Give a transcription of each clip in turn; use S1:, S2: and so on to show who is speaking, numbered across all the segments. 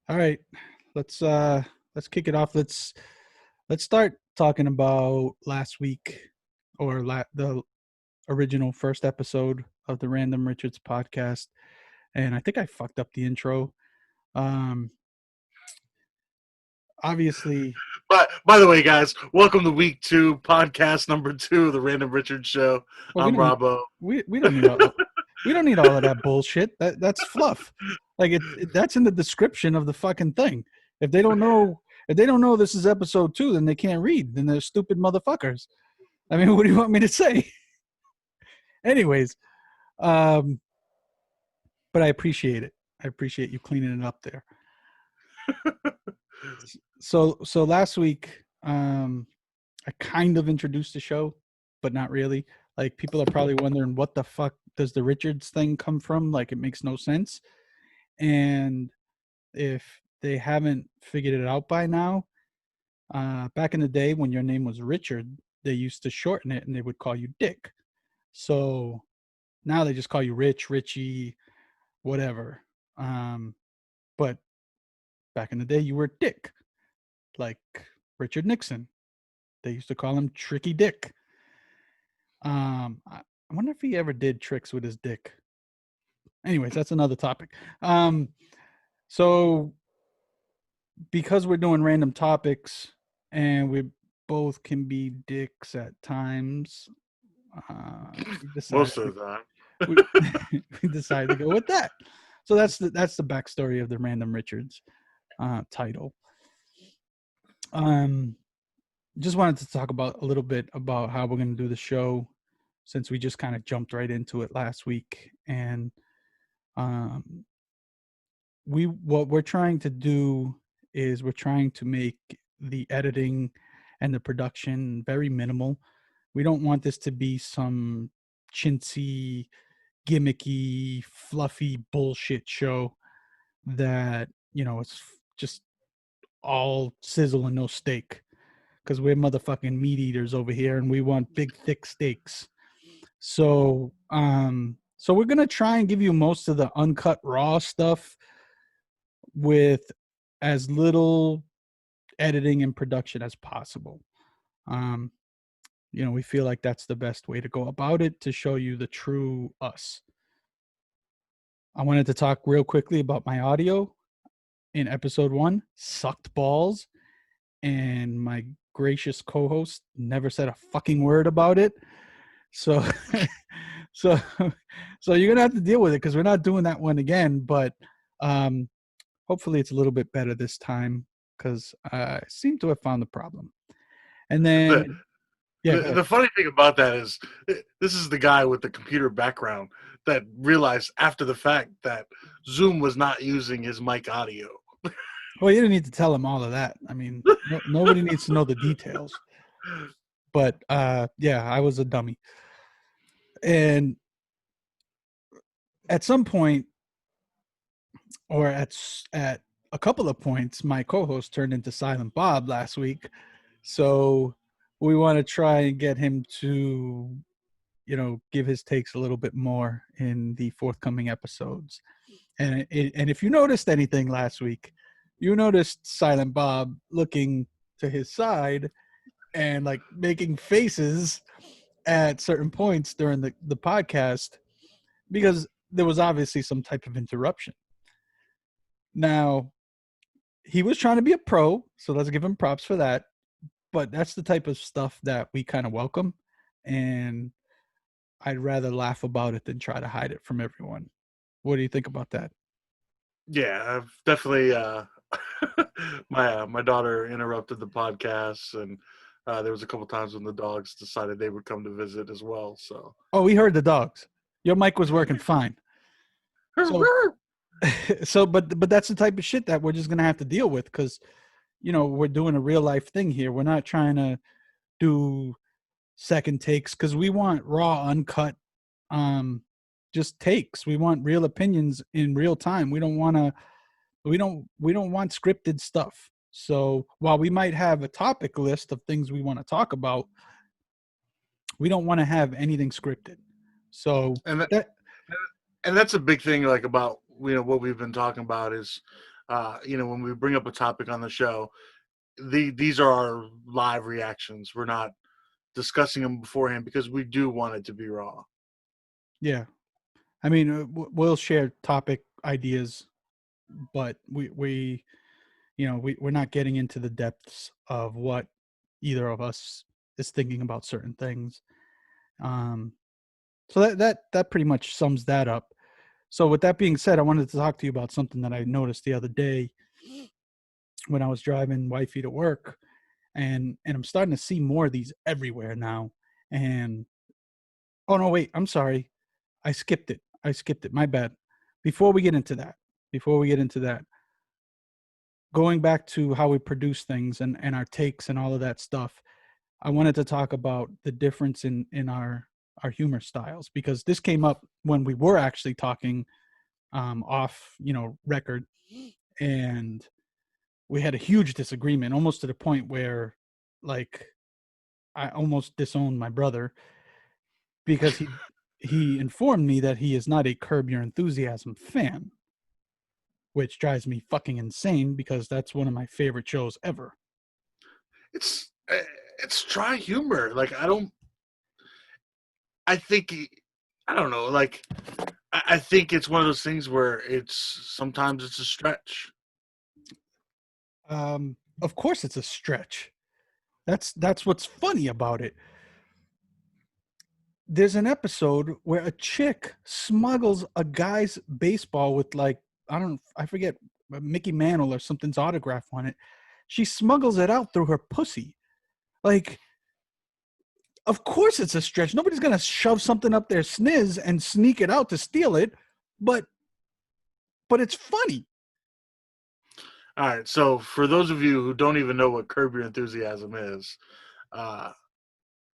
S1: All right, let's kick it off. Let's start talking about last week or the original first episode of the Random Richards podcast. And I think I fucked up the intro. Um, obviously,
S2: But by the way, guys, welcome to week 2, podcast number 2 of the Random Richard Show.
S1: well,
S2: I'm Rob Oh.
S1: we don't need we don't need all of that bullshit. That's fluff. Like that's in the description of the fucking thing. If they don't know this is episode 2, then they can't read. Then they're stupid motherfuckers. I mean, what do you want me to say? Anyways, but I appreciate it. I appreciate you cleaning it up there. So last week, I kind of introduced the show, but not really. Like, people are probably wondering, what the fuck does the Richards thing come from? Like, it makes no sense. And if they haven't figured it out by now, back in the day when your name was Richard, they used to shorten it and they would call you Dick. So now they just call you Rich, Richie, whatever. But back in the day, you were Dick, like Richard Nixon. They used to call him Tricky Dick. I wonder if he ever did tricks with his dick. Anyways, that's another topic. So because we're doing random topics and we both can be dicks at times,
S2: Most of the time.
S1: we decided to go with that. So that's the backstory of the Random Richards title. Just wanted to talk about a little bit about how we're going to do the show, since we just kind of jumped right into it last week. And what we're trying to do is we're trying to make the editing and the production very minimal. We don't want this to be some chintzy, gimmicky, fluffy bullshit show that, it's just all sizzle and no steak, because we're motherfucking meat eaters over here and we want big, thick steaks. So we're gonna try and give you most of the uncut raw stuff with as little editing and production as possible. We feel like that's the best way to go about it, to show you the true us. I wanted to talk real quickly about my audio. In episode 1, sucked balls, and my gracious co-host never said a fucking word about it. So so you're gonna have to deal with it, because we're not doing that one again. But hopefully it's a little bit better this time, because I seem to have found the problem. And then
S2: The funny thing about that is, this is the guy with the computer background that realized after the fact that Zoom was not using his mic audio.
S1: Well, you didn't need to tell him all of that. I mean, nobody needs to know the details. But I was a dummy. And at some point, or at a couple of points, my co-host turned into Silent Bob last week. So we want to try and get him to, give his takes a little bit more in the forthcoming episodes. And if you noticed anything last week, you noticed Silent Bob looking to his side and like making faces at certain points during the podcast, because there was obviously some type of interruption. Now, he was trying to be a pro, so let's give him props for that. But that's the type of stuff that we kind of welcome, and I'd rather laugh about it than try to hide it from everyone. What do you think about that?
S2: Yeah, I've definitely. My daughter interrupted the podcast, and there was a couple times when the dogs decided they would come to visit as well. So.
S1: Oh, we heard the dogs. Your mic was working fine. But that's the type of shit that we're just gonna have to deal with, because we're doing a real life thing here. We're not trying to do second takes, because we want raw, uncut, just takes. We want real opinions in real time. We don't want scripted stuff. So while we might have a topic list of things we want to talk about, we don't want to have anything scripted. So
S2: and that's a big thing, like, about what we've been talking about is when we bring up a topic on the show, these are our live reactions. We're not discussing them beforehand because we do want it to be raw.
S1: Yeah. I mean, we'll share topic ideas, but we're not getting into the depths of what either of us is thinking about certain things. Um, so that pretty much sums that up. So with that being said, I wanted to talk to you about something that I noticed the other day when I was driving wifey to work, and I'm starting to see more of these everywhere now. And oh no, wait, I'm sorry, I skipped it. My bad. Before we get into that, before we get into that, going back to how we produce things and our takes and all of that stuff, I wanted to talk about the difference in our humor styles, because this came up when we were actually talking off, record, and we had a huge disagreement, almost to the point where, like, I almost disowned my brother because he informed me that he is not a Curb Your Enthusiasm fan, which drives me fucking insane because that's one of my favorite shows ever.
S2: It's it's dry humor. Like I think I don't know. Like I think it's one of those things where sometimes it's a stretch.
S1: Of course, it's a stretch. That's what's funny about it. There's an episode where a chick smuggles a guy's baseball with, like, I forget, Mickey Mantle or something's autograph on it. She smuggles it out through her pussy. Like, of course it's a stretch. Nobody's gonna shove something up their sniz and sneak it out to steal it, but it's funny.
S2: All right. So for those of you who don't even know what Curb Your Enthusiasm is, uh,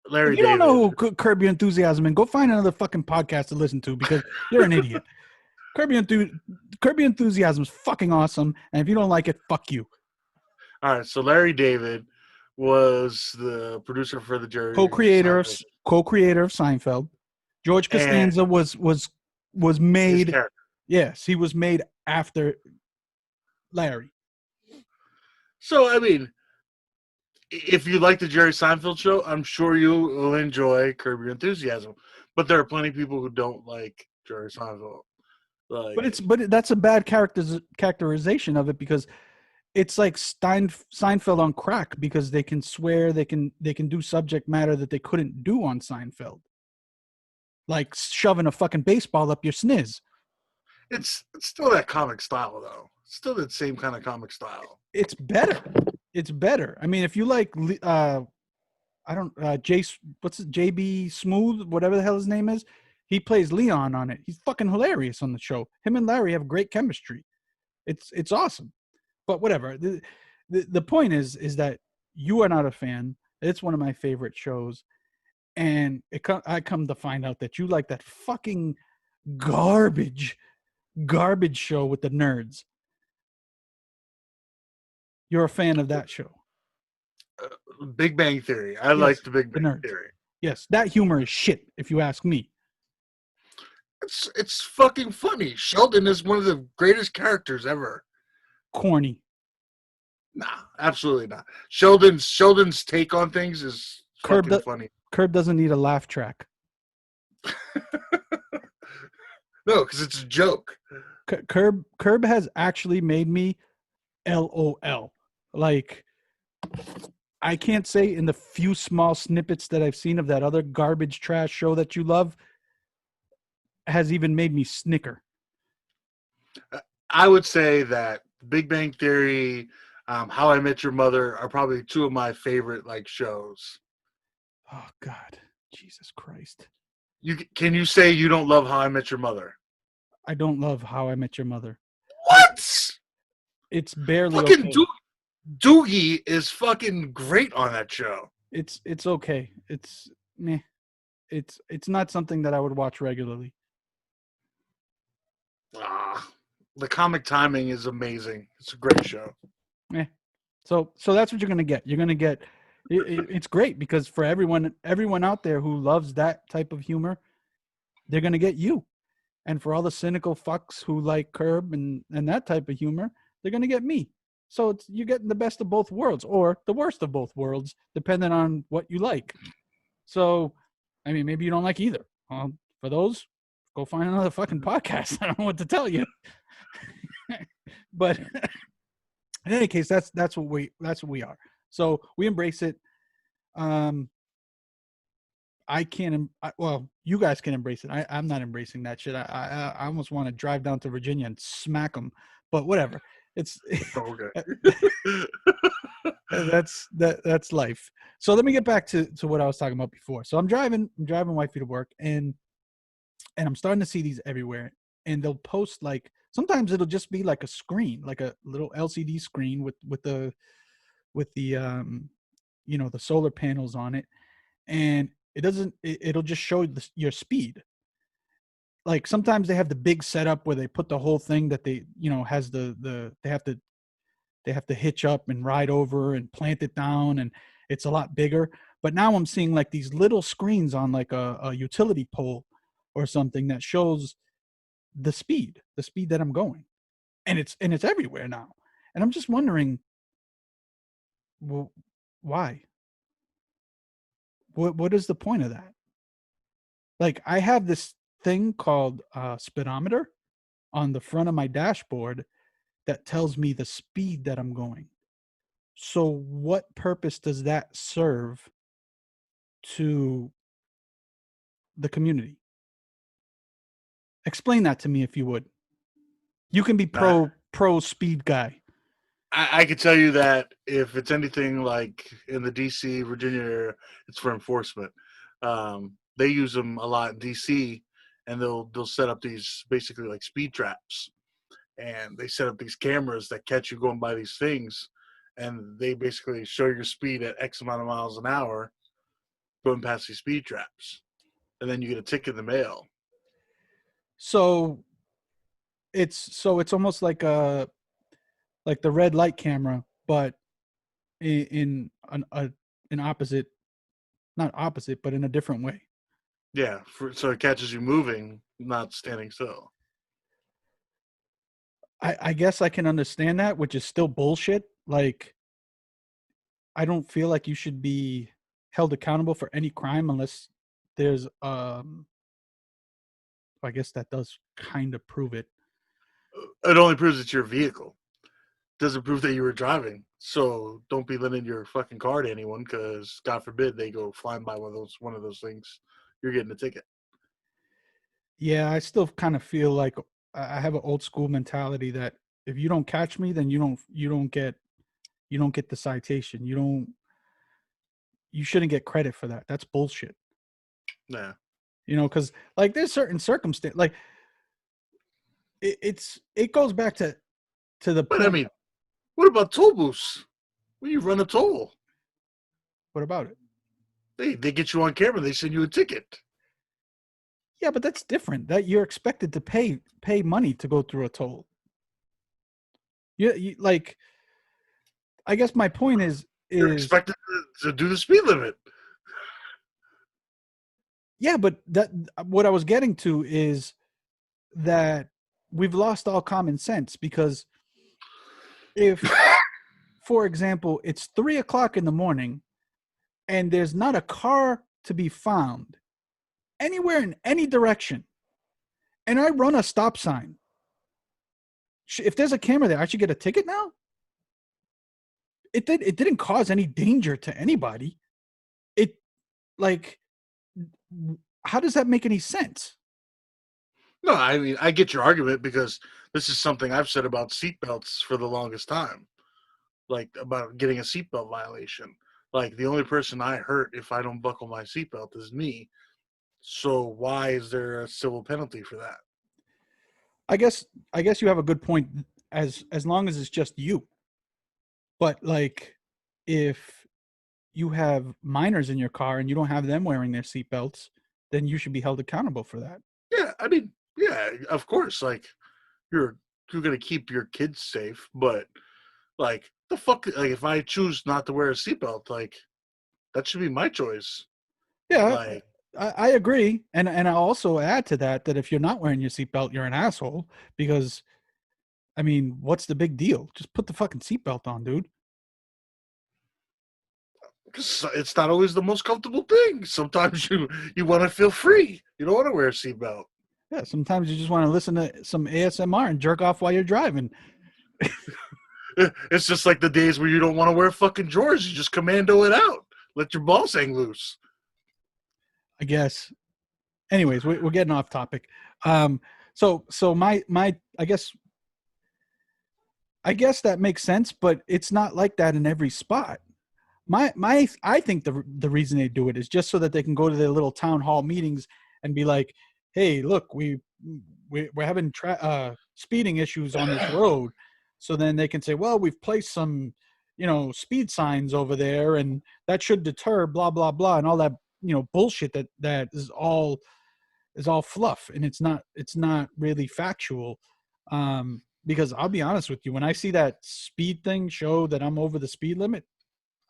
S1: If
S2: Larry
S1: you don't know
S2: David.
S1: who Curb Your Enthusiasm, and go find another fucking podcast to listen to, because you're an idiot. Curb Your Enthusiasm is fucking awesome, and if you don't like it, fuck you.
S2: All right. So Larry David was the producer for the Jerry
S1: Co-creator of
S2: Seinfeld
S1: co-creator of Seinfeld. George
S2: and
S1: Costanza was
S2: his
S1: made.
S2: character.
S1: Yes, he was made after Larry.
S2: So I mean, if you like the Jerry Seinfeld show, I'm sure you will enjoy Curb Your Enthusiasm. But there are plenty of people who don't like Jerry Seinfeld. Like
S1: But that's a bad characterization of it, because it's like Seinfeld on crack, because they can swear, they can do subject matter that they couldn't do on Seinfeld, like shoving a fucking baseball up your sniz.
S2: it's still that comic style though. It's still that same kind of comic style.
S1: It's better. It's better. I mean, if you like, I don't, what's it, JB Smooth, whatever the hell his name is, he plays Leon on it. He's fucking hilarious on the show. Him and Larry have great chemistry. It's awesome. But whatever. The point is that you are not a fan. It's one of my favorite shows, and I come to find out that you like that fucking garbage show with the nerds. You're a fan of that show.
S2: Big Bang Theory. I
S1: Yes,
S2: like the Big
S1: the
S2: Bang
S1: nerds.
S2: Theory.
S1: Yes, that humor is shit, if you ask me.
S2: It's fucking funny. Sheldon is one of the greatest characters ever.
S1: Corny.
S2: Nah, absolutely not. Sheldon's take on things is
S1: Curb
S2: fucking
S1: do-
S2: funny.
S1: Curb doesn't need a laugh track.
S2: No, because it's a joke.
S1: Curb has actually made me LOL. Like, I can't say in the few small snippets that I've seen of that other garbage trash show that you love has even made me snicker.
S2: I would say that Big Bang Theory, How I Met Your Mother are probably two of my favorite like shows.
S1: Oh God, Jesus Christ!
S2: Can you say you don't love How I Met Your Mother?
S1: I don't love How I Met Your Mother.
S2: What?
S1: It's barely
S2: Fucking
S1: okay.
S2: Doogie is fucking great on that show.
S1: It's okay. It's meh. It's not something that I would watch regularly.
S2: The comic timing is amazing. It's a great show.
S1: Eh. So that's what you're gonna get. You're gonna get. It's great because for everyone out there who loves that type of humor, they're gonna get you. And for all the cynical fucks who like Curb and that type of humor, they're going to get me. So you're getting the best of both worlds or the worst of both worlds, depending on what you like. So, I mean, maybe you don't like either. For those, go find another fucking podcast. I don't know what to tell you. But in any case, that's what we are. So we embrace it. I can't. Well, you guys can embrace it. I'm not embracing that shit. I almost want to drive down to Virginia and smack them. But whatever. It's
S2: Okay.
S1: that's life. So let me get back to what I was talking about before. So I'm driving wifey to work, and I'm starting to see these everywhere. And they'll post like sometimes it'll just be like a screen, like a little LCD screen with the the solar panels on it, and it'll just show your speed. Like sometimes they have the big setup where they put the whole thing that they has they have to hitch up and ride over and plant it down, and it's a lot bigger. But now I'm seeing like these little screens on like a utility pole or something that shows the speed that I'm going, and it's everywhere now. And I'm just wondering, well, why? What is the point of that? Like I have this thing called speedometer on the front of my dashboard that tells me the speed that I'm going. So what purpose does that serve to the community? Explain that to me if you would. You can be
S2: I,
S1: pro speed guy.
S2: I could tell you that if it's anything like in the DC, Virginia area, it's for enforcement. They use them a lot in DC, and they'll set up these basically like speed traps, and they set up these cameras that catch you going by these things, and they basically show your speed at X amount of miles an hour going past these speed traps, and then you get a ticket in the mail.
S1: So it's almost like the red light camera, but in an opposite, not opposite, but in a different way.
S2: Yeah, so it catches you moving, not standing still.
S1: I guess I can understand that, which is still bullshit. Like I don't feel like you should be held accountable for any crime unless there's I guess that does kind of prove it.
S2: It only proves it's your vehicle. Doesn't prove that you were driving. So don't be lending your fucking car to anyone, because God forbid they go flying by one of those things. You're getting a ticket.
S1: Yeah, I still kind of feel like I have an old school mentality that if you don't catch me, then you don't get the citation. You shouldn't get credit for that. That's bullshit.
S2: Yeah.
S1: Because like there's certain circumstance like it goes back to the
S2: But I
S1: point.
S2: mean, what about toll booths? When you run a toll,
S1: What about it?
S2: they get you on camera. They send you a ticket.
S1: Yeah, but that's different. That you're expected to pay money to go through a toll. You like. I guess my point
S2: You're
S1: is
S2: expected to do the speed limit.
S1: yeah, but that what I was getting to is that we've lost all common sense because if, for example, it's 3 o'clock in the morning and there's not a car to be found anywhere in any direction, and I run a stop sign, if there's a camera there, I should get a ticket now. It didn't cause any danger to anybody. It like how does that make any sense?
S2: No, I mean, I get your argument, because this is something I've said about seatbelts for the longest time. Like about getting a seatbelt violation. Like the only person I hurt if I don't buckle my seatbelt is me. So why is there a civil penalty for that?
S1: I guess you have a good point as long as it's just you. But like if you have minors in your car and you don't have them wearing their seatbelts, then you should be held accountable for that.
S2: Yeah, I mean, yeah, of course. Like you're you're gonna keep your kids safe, but like the fuck, like if I choose not to wear a seatbelt, like that should be my choice.
S1: Yeah,
S2: Like,
S1: I agree, and I'll also add to that that if you're not wearing your seatbelt, you're an asshole because I mean, what's the big deal? Just put the fucking seatbelt on, dude.
S2: Because it's not always the most comfortable thing. Sometimes you want to feel free. You don't want to wear a seatbelt.
S1: Yeah, sometimes you just want to listen to some ASMR and jerk off while you're driving.
S2: It's just like the days where you don't want to wear fucking drawers. You just commando it out. Let your balls hang loose.
S1: I guess. Anyways, we're getting off topic. So my I guess that makes sense, but it's not like that in every spot. My I think the reason they do it is just so that they can go to their little town hall meetings and be like, hey, look, we're having speeding issues on this road. So then they can say, well, we've placed some, speed signs over there, and that should deter blah blah blah and all that, bullshit that is all fluff, and it's not really factual. Because I'll be honest with you, when I see that speed thing show that I'm over the speed limit,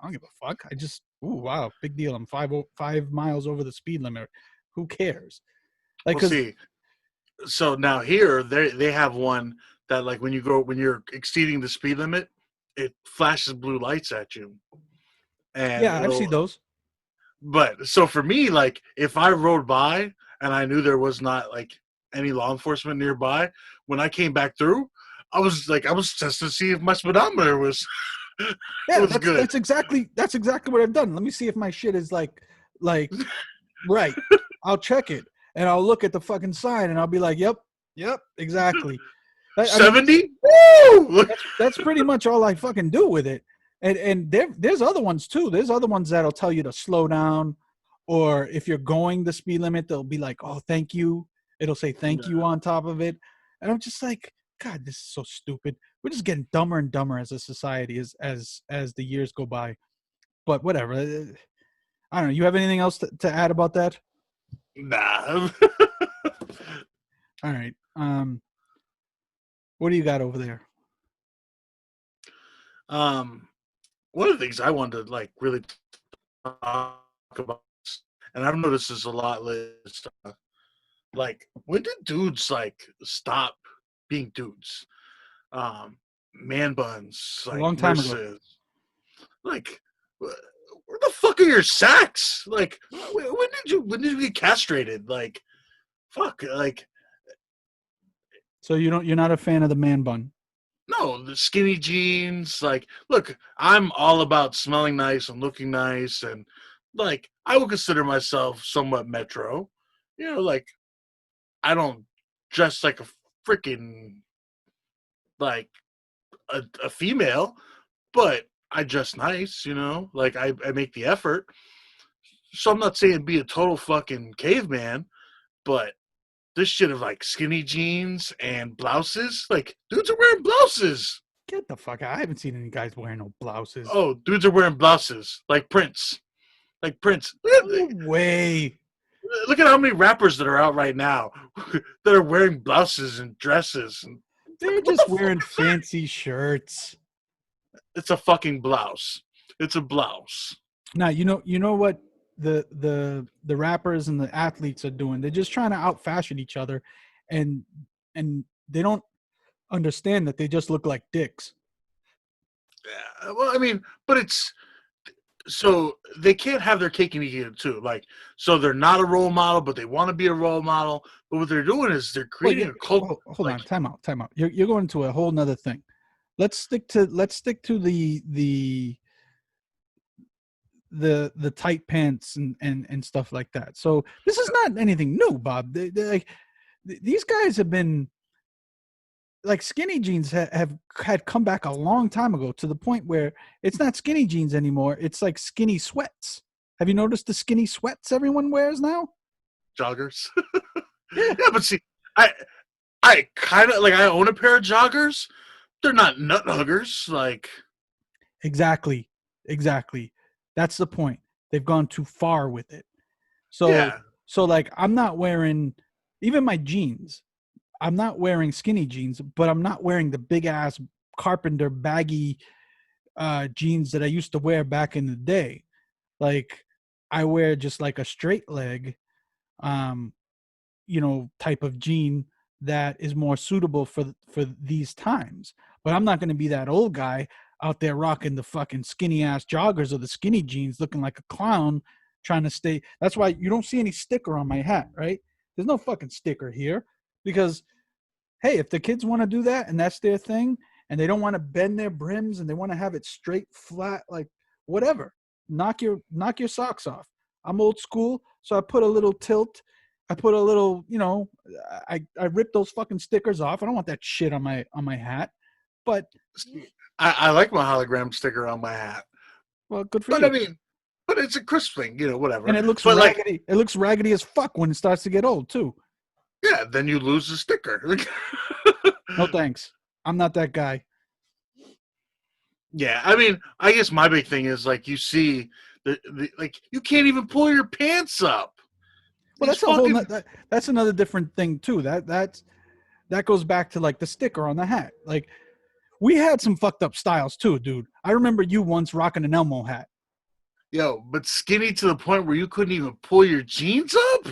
S1: I don't give a fuck. I just, ooh, wow, big deal. I'm 5 miles over the speed limit. Who cares? Like,
S2: We'll
S1: cause
S2: see. So now here they have one that like when you're exceeding the speed limit, it flashes blue lights at you, and
S1: yeah, I've seen
S2: it'll.
S1: those.
S2: But so for me, like if I rode by and I knew there was not like any law enforcement nearby, when I came back through, I was testing to see if my speedometer was
S1: Yeah,
S2: was
S1: that's
S2: good.
S1: that's exactly that's exactly what I've done. Let me see if my shit is like right. I'll check it and I'll look at the fucking sign and I'll be like, yep, exactly. I mean,
S2: 70. Woo!
S1: that's pretty much all I fucking do with it. And there's other ones too. There's other ones that'll tell you to slow down, or if you're going the speed limit, they'll be like, "Oh, thank you." It'll say "thank you" on top of it, and I'm just like, God, this is so stupid. We're just getting dumber and dumber as a society as the years go by. But whatever. I don't know. You have anything else to add about that?
S2: Nah.
S1: All right. What do you got over there?
S2: um, One of the things I wanted to like really talk about, and I've noticed this a lot, Liz. Like, when did dudes like stop being dudes? Um, Man buns,
S1: A
S2: like
S1: long time ago.
S2: versus like, where the fuck are your sacks? Like, when did you get castrated? Like, fuck, like
S1: So you're not a fan of the man bun.
S2: no, the skinny jeans. Like, look, I'm all about smelling nice and looking nice, and like I would consider myself somewhat metro. Like I don't dress like a freaking like a female, but I dress nice. Like I make the effort. So I'm not saying be a total fucking caveman, but this shit of like skinny jeans and blouses, like dudes are wearing blouses.
S1: Get the fuck out. I haven't seen any guys wearing no blouses.
S2: Oh, dudes are wearing blouses like Prince. Like Prince.
S1: No way.
S2: Look at how many rappers that are out right now that are wearing blouses and dresses. And
S1: They're
S2: what
S1: just
S2: the fuck
S1: wearing
S2: is that?
S1: fancy shirts.
S2: It's a fucking blouse. It's a blouse.
S1: Now, you know what the rappers and the athletes are doing. They're just trying to out fashion each other, and and they don't understand that they just look like dicks.
S2: Yeah, well, I mean, but it's so they can't have their cake and eat it too. Like, so they're not a role model, but they want to be a role model. But what they're doing is they're
S1: Well,
S2: creating a cult.
S1: hold
S2: Like,
S1: on, time out. You're going to a whole nother thing. Let's stick to the tight pants and stuff like that. So this is not anything new, Bob. Like, these guys have been like skinny jeans have had come back a long time ago, to the point where it's not skinny jeans anymore. It's like skinny sweats. Have you noticed the skinny sweats everyone wears now?
S2: joggers.
S1: Yeah,
S2: Yeah, but see, I I kind of like I own a pair of joggers. They're not nut huggers. Like,
S1: exactly. That's the point. They've gone too far with it. So
S2: yeah,
S1: so like I'm not wearing even my jeans. I'm not wearing skinny jeans, but I'm not wearing the big ass carpenter baggy jeans that I used to wear back in the day. Like, I wear just like a straight leg, um, type of jean that is more suitable for these times. But I'm not going to be that old guy out there rocking the fucking skinny ass joggers or the skinny jeans looking like a clown trying to stay. That's why you don't see any sticker on my hat, right? There's no fucking sticker here because hey, if the kids want to do that and that's their thing and they don't want to bend their brims and they want to have it straight flat, like whatever, knock your socks off. I'm old school, so I put a little tilt. I put a little, I ripped those fucking stickers off. I don't want that shit on my hat. But
S2: I like my hologram sticker on my hat.
S1: well, good for
S2: But
S1: you.
S2: I mean, but it's a crisp thing, whatever.
S1: And it looks
S2: but
S1: raggedy. It looks raggedy as fuck when it starts to get old too.
S2: Yeah, then you lose the sticker.
S1: No thanks. I'm not that guy.
S2: Yeah, I mean, I guess my big thing is like you see the like you can't even pull your pants up.
S1: Well,
S2: These
S1: that's a whole.
S2: fucking
S1: That's another different thing too. That goes back to like the sticker on the hat. Like we had some fucked up styles too, dude. I remember you once rocking an Elmo hat.
S2: but skinny to the point where you couldn't even pull your jeans up.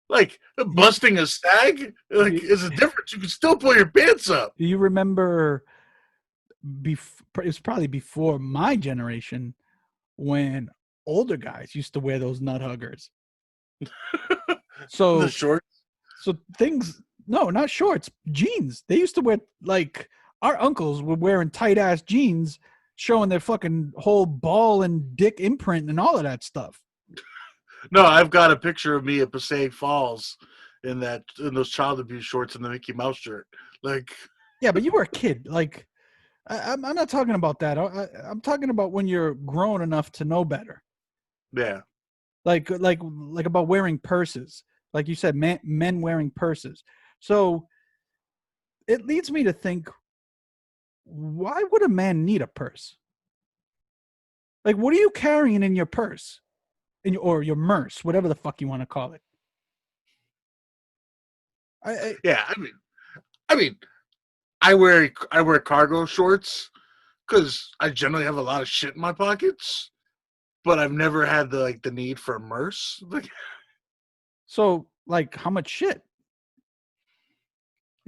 S2: Like busting a stag, like is a difference. You can still pull your pants up.
S1: Do you remember? It was probably before my generation when older guys used to wear those nut huggers.
S2: The
S1: So
S2: shorts.
S1: so things. No, not shorts. Jeans. They used to wear like our uncles were wearing tight ass jeans, showing their fucking whole ball and dick imprint and all of that stuff.
S2: No, I've got a picture of me at Passaic Falls in those child abuse shorts and the Mickey Mouse shirt. Like,
S1: Yeah, but you were a kid. Like, I'm not talking about that. I'm talking about when you're grown enough to know better.
S2: yeah,
S1: Like about wearing purses. Like you said, men wearing purses. So it leads me to think, why would a man need a purse? Like, what are you carrying in your purse? Or your merce, whatever the fuck you want to call it.
S2: yeah. I mean, I wear cargo shorts because I generally have a lot of shit in my pockets, but I've never had the need for a merce.
S1: So, like, how much shit?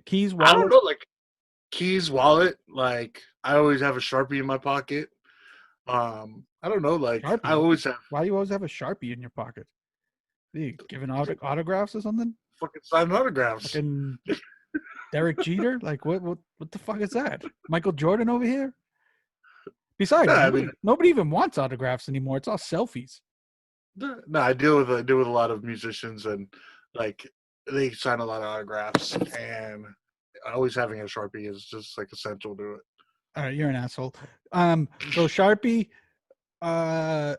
S1: Keys,
S2: I don't
S1: wallet,
S2: know, like keys, wallet. Like I always have a Sharpie in my pocket. I don't know, like I
S1: Sharpie.
S2: always have
S1: Why do you always have a Sharpie in your pocket? Are you giving autographs or something?
S2: fucking signed autographs.
S1: Fucking Derek Jeter? Like, what the fuck is that? Michael Jordan over here?
S2: No,
S1: Besides,
S2: I mean,
S1: nobody even wants autographs anymore. It's all selfies.
S2: no, I deal with a lot of musicians and like they sign a lot of autographs and always having a Sharpie is just like essential to it.
S1: All right, you're an asshole. So Sharpie, uh,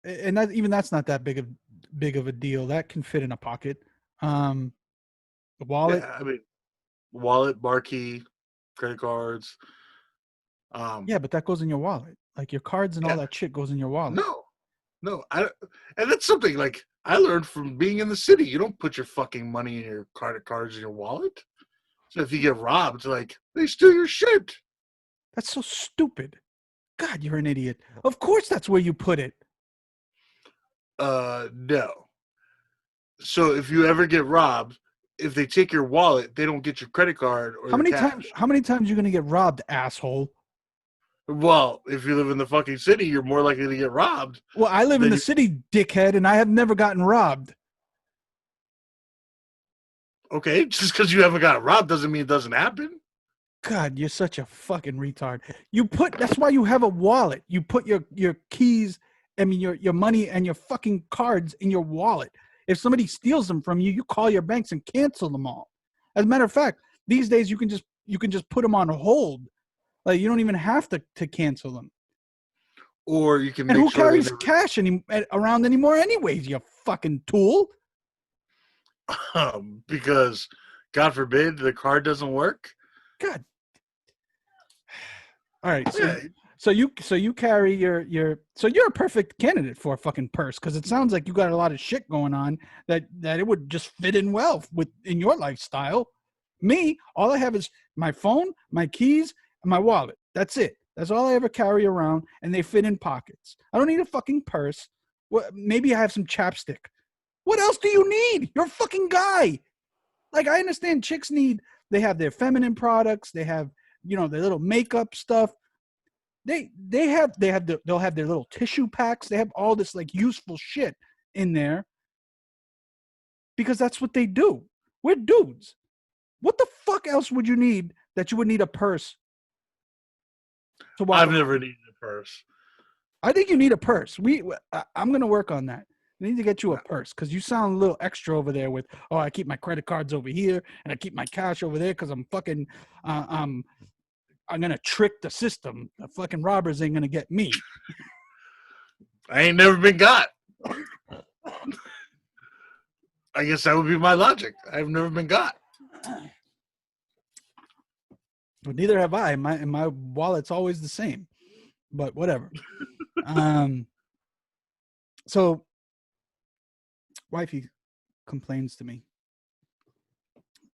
S1: and that's not that big of a deal. That can fit in a pocket. The wallet,
S2: Yeah, I mean, wallet, bar key, credit cards.
S1: yeah, but that goes in your wallet. Like your cards and all
S2: Yeah,
S1: that shit goes in your wallet.
S2: no, no, and that's something like I learned from being in the city. You don't put your fucking money in your credit cards in your wallet. So if you get robbed, like they steal your shit.
S1: That's so stupid. God, you're an idiot. Of course, that's where you put it.
S2: No. So if you ever get robbed, if they take your wallet, they don't get your credit card or the cash.
S1: How many times you gonna get robbed, asshole?
S2: Well, if you live in the fucking city, you're more likely to get robbed.
S1: Well, I live in the city, dickhead, and I have never gotten robbed.
S2: Okay, just because you haven't got robbed doesn't mean it doesn't happen.
S1: God, you're such a fucking retard. That's why you have a wallet. You put your keys, I mean your money and your fucking cards in your wallet. If somebody steals them from you, you call your banks and cancel them all. As a matter of fact, these days you can just put them on hold. Like you don't even have to cancel them.
S2: Or you can
S1: And
S2: make
S1: who
S2: sure they
S1: carries
S2: never.
S1: cash around anymore anyways, you fucking tool?
S2: Because, God forbid, the card doesn't work.
S1: God. All right,
S2: Yeah,
S1: so you carry so you're a perfect candidate for a fucking purse because it sounds like you got a lot of shit going on that it would just fit in well in your lifestyle. Me, all I have is my phone, my keys, and my wallet. That's it. That's all I ever carry around, and they fit in pockets. I don't need a fucking purse. Well, maybe I have some chapstick. What else do you need? You're a fucking guy. Like, I understand chicks they have their feminine products, they have, their little makeup stuff. They'll have their little tissue packs. They have all this like useful shit in there because that's what they do. We're dudes. What the fuck else would you need that you would need a purse to walk
S2: I've
S1: around?
S2: never needed a purse.
S1: I think you need a purse. I'm gonna work on that. I need to get you a purse because you sound a little extra over there with, oh, I keep my credit cards over here and I keep my cash over there because I'm fucking, I'm gonna trick the system. The fucking robbers ain't gonna get me.
S2: I ain't never been got. I guess that would be my logic. I've never been got.
S1: But neither have I. My wallet's always the same. But whatever. So wifey complains to me,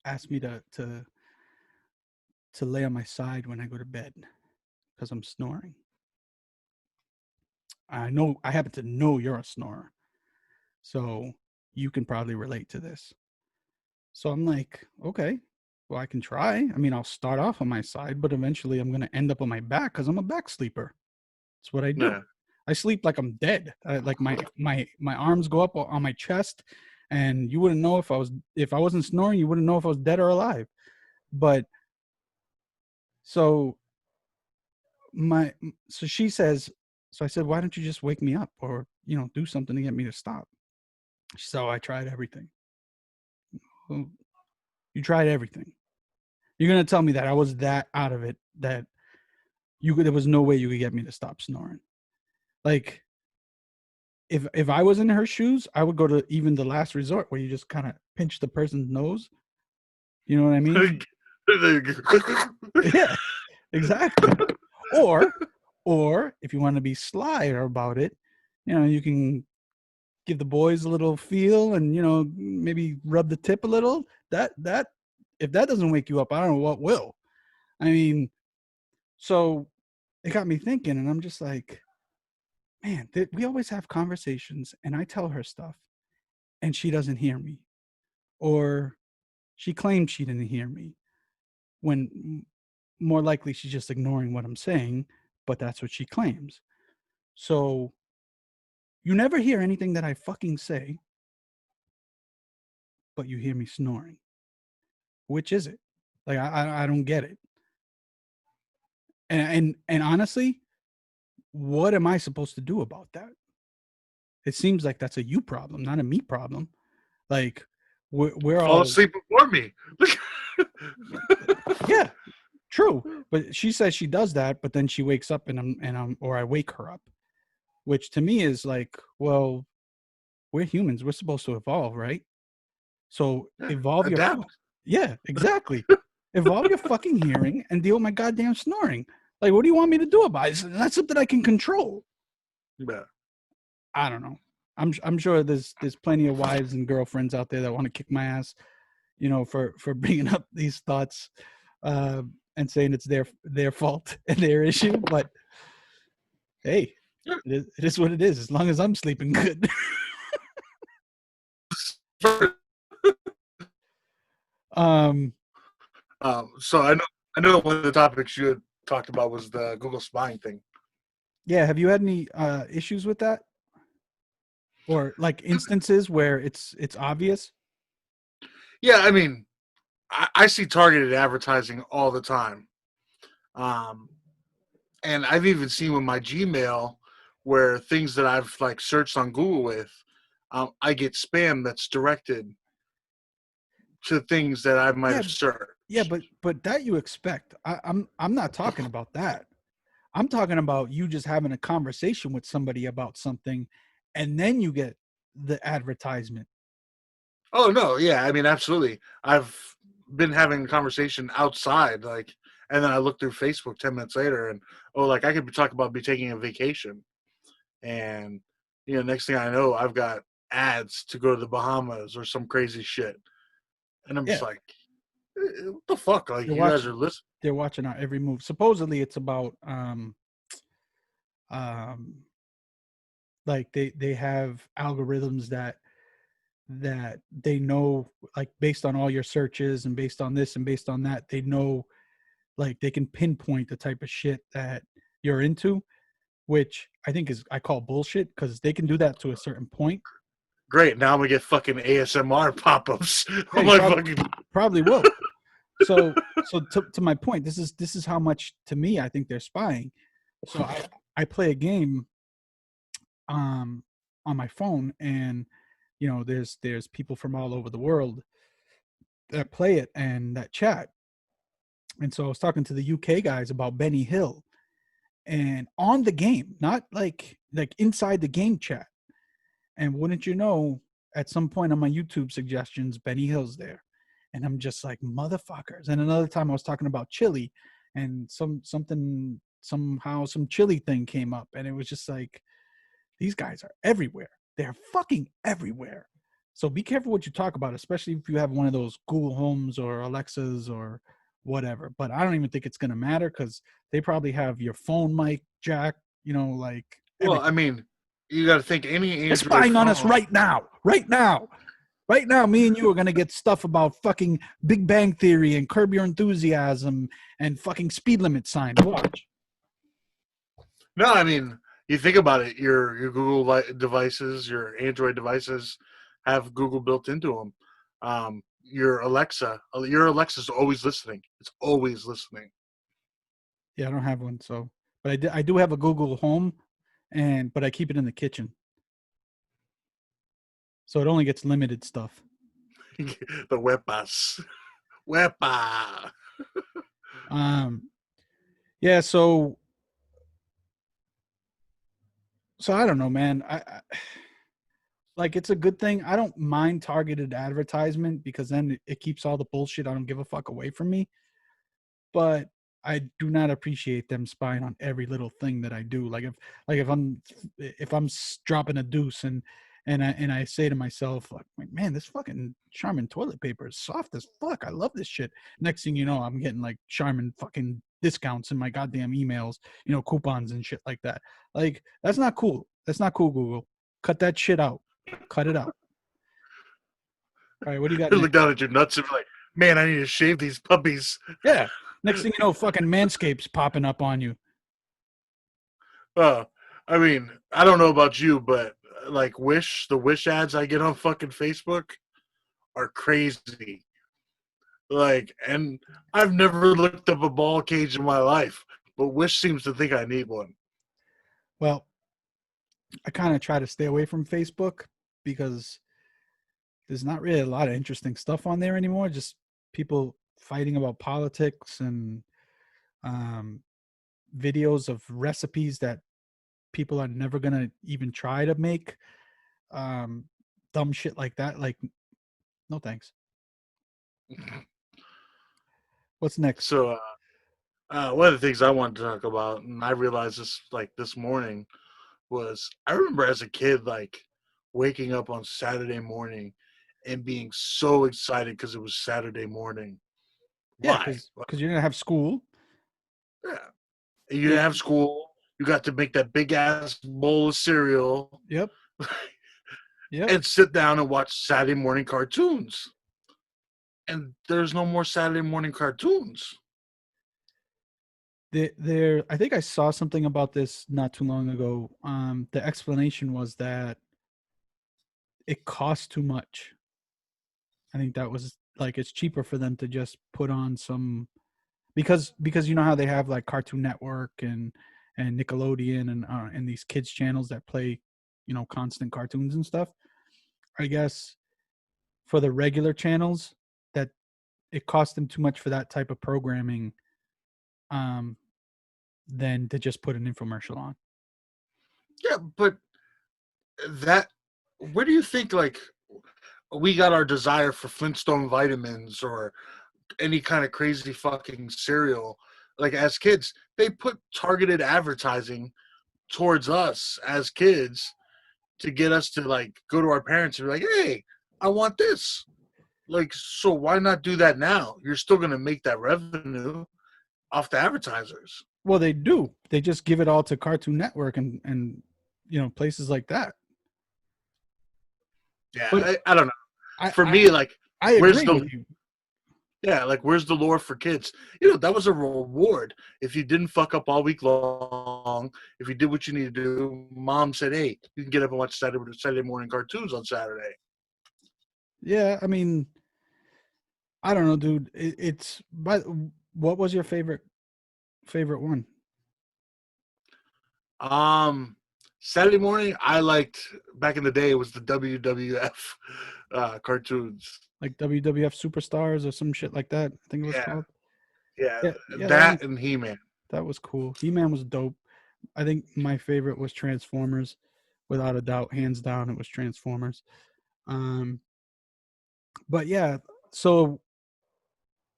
S1: asks me to lay on my side when I go to bed because I'm snoring. I happen to know you're a snorer, so you can probably relate to this. So I'm like, okay, well, I can try. I mean, I'll start off on my side, but eventually I'm gonna end up on my back because I'm a back sleeper. That's what I do.
S2: Yeah.
S1: I sleep like I'm dead. Like my arms go up on my chest, and you wouldn't know if I wasn't snoring. You wouldn't know if I was dead or alive. But so so she says, so I said, why don't you just wake me up or do something to get me to stop? So I tried everything. Well, you tried everything. You're gonna tell me that I was that out of it that there was no way you could get me to stop snoring. Like, if I was in her shoes, I would go to even the last resort where you just kind of pinch the person's nose. You know what I mean? Yeah, exactly. Or if you want to be sly about it, you can give the boys a little feel and maybe rub the tip a little. That if that doesn't wake you up, I don't know what will. I mean, so it got me thinking, and I'm just like, man, we always have conversations, and I tell her stuff, and she doesn't hear me, or she claims she didn't hear me, when more likely she's just ignoring what I'm saying, but that's what she claims. So you never hear anything that I fucking say, but you hear me snoring. Which is it? Like, I don't get it. And honestly, what am I supposed to do about that? It seems like that's a you problem, not a me problem. Like, we're
S2: Fall
S1: all,
S2: asleep before me.
S1: yeah, true. But she says she does that, but then she wakes up or I wake her up, which to me is like, well, we're humans. We're supposed to evolve, right? So evolve your,
S2: Adapt.
S1: yeah, exactly. Evolve your fucking hearing and deal with my goddamn snoring. Like, what do you want me to do about it? That's something I can control.
S2: Yeah.
S1: I don't know. I'm sure there's plenty of wives and girlfriends out there that want to kick my ass, for bringing up these thoughts, and saying it's their fault and their issue. But hey, it is what it is. As long as I'm sleeping good. um.
S2: So I know one of the topics you had talked about was the Google spying thing.
S1: Yeah. Have you had any issues with that, or like instances where it's obvious?
S2: Yeah, I mean, I see targeted advertising all the time. And I've even seen with my Gmail where things that I've like searched on Google with, I get spam that's directed to things that I might
S1: Yeah.
S2: have searched.
S1: Yeah. But that you expect. I'm not talking about that. I'm talking about you just having a conversation with somebody about something, and then you get the advertisement.
S2: Oh no, yeah, I mean absolutely. I've been having a conversation outside, like, and then I look through Facebook 10 minutes later, and like I could be talking about taking a vacation, and next thing I know, I've got ads to go to the Bahamas or some crazy shit, and I'm just
S1: Yeah,
S2: like, what the fuck? Like,
S1: they're
S2: you guys
S1: watching.
S2: are listening?
S1: They're watching our every move. Supposedly, it's about um like they have algorithms that that they know, like based on all your searches and based on this and based on that, they know, like they can pinpoint the type of shit that you're into, which I think is, I call bullshit, because they can do that to a certain point.
S2: Great. Now I'm gonna get fucking ASMR pop-ups
S1: Yeah,
S2: on
S1: you
S2: my fucking.
S1: probably will. So to my point, this is how much, to me, I think they're spying. So I play a game um on my phone, and there's people from all over the world that play it and that chat. And so I was talking to the UK guys about Benny Hill, and on the game, not like inside the game chat. And wouldn't you know, at some point on my YouTube suggestions, Benny Hill's there. And I'm just like, motherfuckers. And another time I was talking about chili, and somehow some chili thing came up, and it was just like, these guys are everywhere. They're fucking everywhere. So be careful what you talk about, especially if you have one of those Google Homes or Alexas or whatever. But I don't even think it's gonna matter, because they probably have your phone mic jack, like
S2: Well, I
S1: everything.
S2: mean, you got to think any
S1: They're
S2: Android
S1: spying on us
S2: phone.
S1: right now. Right now. Right now, me and you are going to get stuff about fucking Big Bang Theory and Curb Your Enthusiasm and fucking speed limit signs. Watch.
S2: No, I mean, you think about it. Your Google devices, your Android devices, have Google built into them. Your Alexa's always listening. It's always listening.
S1: Yeah, I don't have one. So, but I do have a Google Home, but I keep it in the kitchen. So it only gets limited stuff.
S2: The wepas, wepa.
S1: Um, yeah. So I don't know, man. Like, it's a good thing. I don't mind targeted advertisement, because then it keeps all the bullshit I don't give a fuck away from me. But I do not appreciate them spying on every little thing that I do. Like if I'm dropping a deuce, and I say to myself, like, man, this fucking Charmin toilet paper is soft as fuck. I love this shit. Next thing you know, I'm getting like Charmin fucking discounts in my goddamn emails, coupons and shit like that. Like, that's not cool. That's not cool, Google. Cut that shit out. Cut it out. All right, what do you got
S2: You look
S1: next?
S2: down at your nuts and be like, man, I need to shave these puppies.
S1: Yeah. Next thing you know, fucking Manscaped's popping up on you.
S2: Uh, I mean, I don't know about you, but like the Wish ads I get on fucking Facebook are crazy. Like, and I've never looked up a ball cage in my life, but Wish seems to think I need one.
S1: Well, I kind of try to stay away from Facebook, because there's not really a lot of interesting stuff on there anymore. Just people fighting about politics, and um, videos of recipes that people are never going to even try to make. Um, Dumb shit like that. Like, no thanks. What's next?
S2: So, one of the things I wanted to talk about, and I realized this like this morning, was I remember as a kid, like waking up on Saturday morning and being so excited because it was Saturday morning.
S1: Yeah,
S2: Why?
S1: because you're going to have school.
S2: Yeah. You didn't have
S1: And
S2: school. You got to make that big ass bowl of cereal
S1: yep, yep.
S2: and sit down and watch Saturday morning cartoons. And there's no more Saturday morning cartoons.
S1: I think I saw something about this not too long ago. The explanation was that it costs too much. I think that was, like, it's cheaper for them to just put on some, because you know how they have like Cartoon Network and Nickelodeon and these kids channels that play, constant cartoons and stuff. I guess for the regular channels, that it costs them too much for that type of programming, um than to just put an infomercial on.
S2: Yeah, but that where do you think like we got our desire for Flintstone vitamins or any kind of crazy fucking cereal? Like as kids, they put targeted advertising towards us as kids to get us to like go to our parents and be like, "Hey, I want this." Like, so why not do that now? You're still going to make that revenue off the advertisers.
S1: Well, they do. They just give it all to Cartoon Network and places like that.
S2: Yeah,
S1: But
S2: I don't know.
S1: I,
S2: For
S1: I
S2: me, like,
S1: I
S2: where's
S1: agree
S2: the
S1: with you.
S2: where's the lore for kids? That was a reward. If you didn't fuck up all week long, if you did what you need to do, mom said, "Hey, you can get up and watch Saturday morning cartoons on Saturday."
S1: Yeah, I mean, I don't know, dude. It's but what was your favorite one?
S2: Um, Saturday morning, I liked back in the day. It was the WWF cartoons.
S1: Like WWF Superstars or some shit like that. I think it was
S2: Yeah,
S1: called.
S2: yeah,
S1: Yeah, yeah,
S2: that and He-Man.
S1: that was cool. He-Man was dope. I think my favorite was Transformers, without a doubt, hands down. It was Transformers. Um, but yeah, so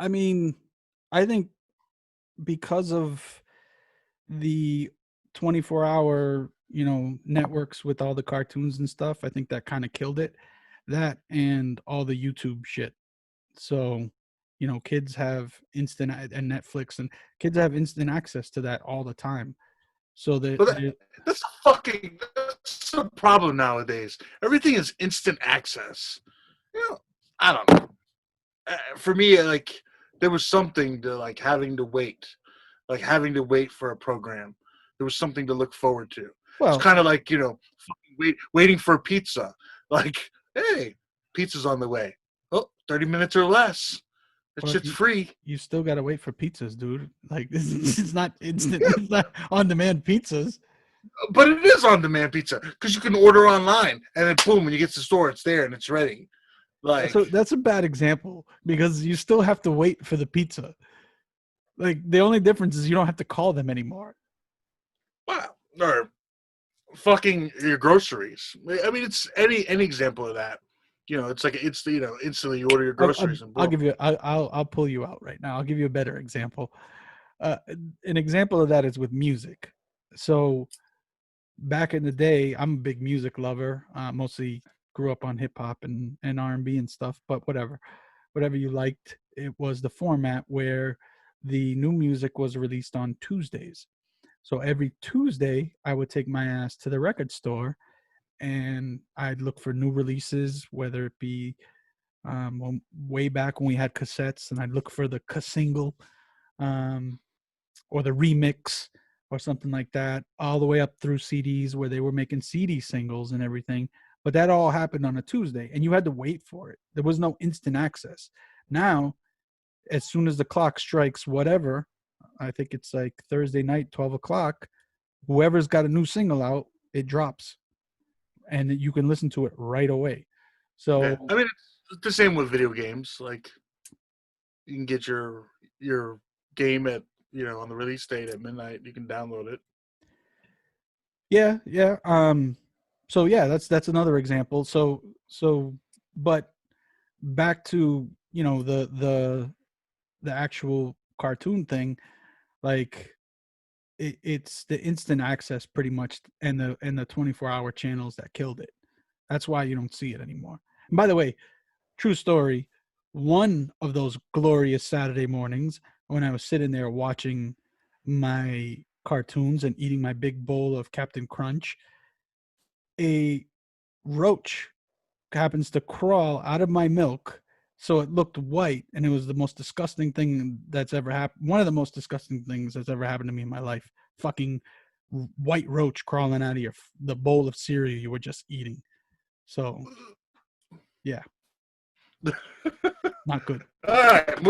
S1: I mean, I think because of the 24-hour, networks with all the cartoons and stuff, I think that kind of killed it. That and all the YouTube shit. So, kids have instant and Netflix, and kids have instant access to that all the time. So
S2: But that's a problem nowadays. Everything is instant access. You know, I don't know. For me, like there was something to like having to wait for a program. There was something to look forward to. It's
S1: well,
S2: kind of like waiting for a pizza. Like, hey, pizza's on the way. Oh, 30 minutes or less. That
S1: but
S2: shit's free.
S1: you still gotta wait for pizzas, dude. Like it's not instant.
S2: Yeah,
S1: It's not on demand pizzas.
S2: but it is on demand pizza because you can order online and then boom, when you get to the store, it's there and it's ready. Like,
S1: That's a bad example because you still have to wait for the pizza. Like the only difference is you don't have to call them anymore.
S2: wow, or fucking your groceries. I mean, it's any example of that. It's like instantly you order your groceries and
S1: I'll
S2: boom.
S1: give you. I'll pull you out right now. I'll give you a better example. Uh, an example of that is with music. So back in the day, I'm a big music lover. Mostly grew up on hip hop and R&B and stuff. But whatever you liked, it was the format where the new music was released on Tuesdays. So every Tuesday, I would take my ass to the record store and I'd look for new releases, whether it be way back when we had cassettes, and I'd look for the single um, or the remix or something like that, all the way up through CDs where they were making CD singles and everything. But that all happened on a Tuesday, and you had to wait for it. There was no instant access. Now, as soon as the clock strikes whatever, I think it's like Thursday night, 12 o'clock, whoever's got a new single out, it drops and you can listen to it right away.
S2: Yeah,
S1: So
S2: I mean it's the same with video games. Like you can get your game at on the release date at midnight. You can download it.
S1: yeah, yeah. So yeah, that's another example. So but back to, the actual cartoon thing, like it's the instant access pretty much and the 24-hour channels that killed it. That's why you don't see it anymore. And by the way, true story, one of those glorious Saturday mornings when I was sitting there watching my cartoons and eating my big bowl of Captain Crunch, a roach happens to crawl out of my milk. So it looked white, and it was the most disgusting thing that's ever happened. One of the most disgusting things that's ever happened to me in my life. Fucking white roach crawling out of the bowl of cereal you were just eating. So yeah, not good.
S2: All right,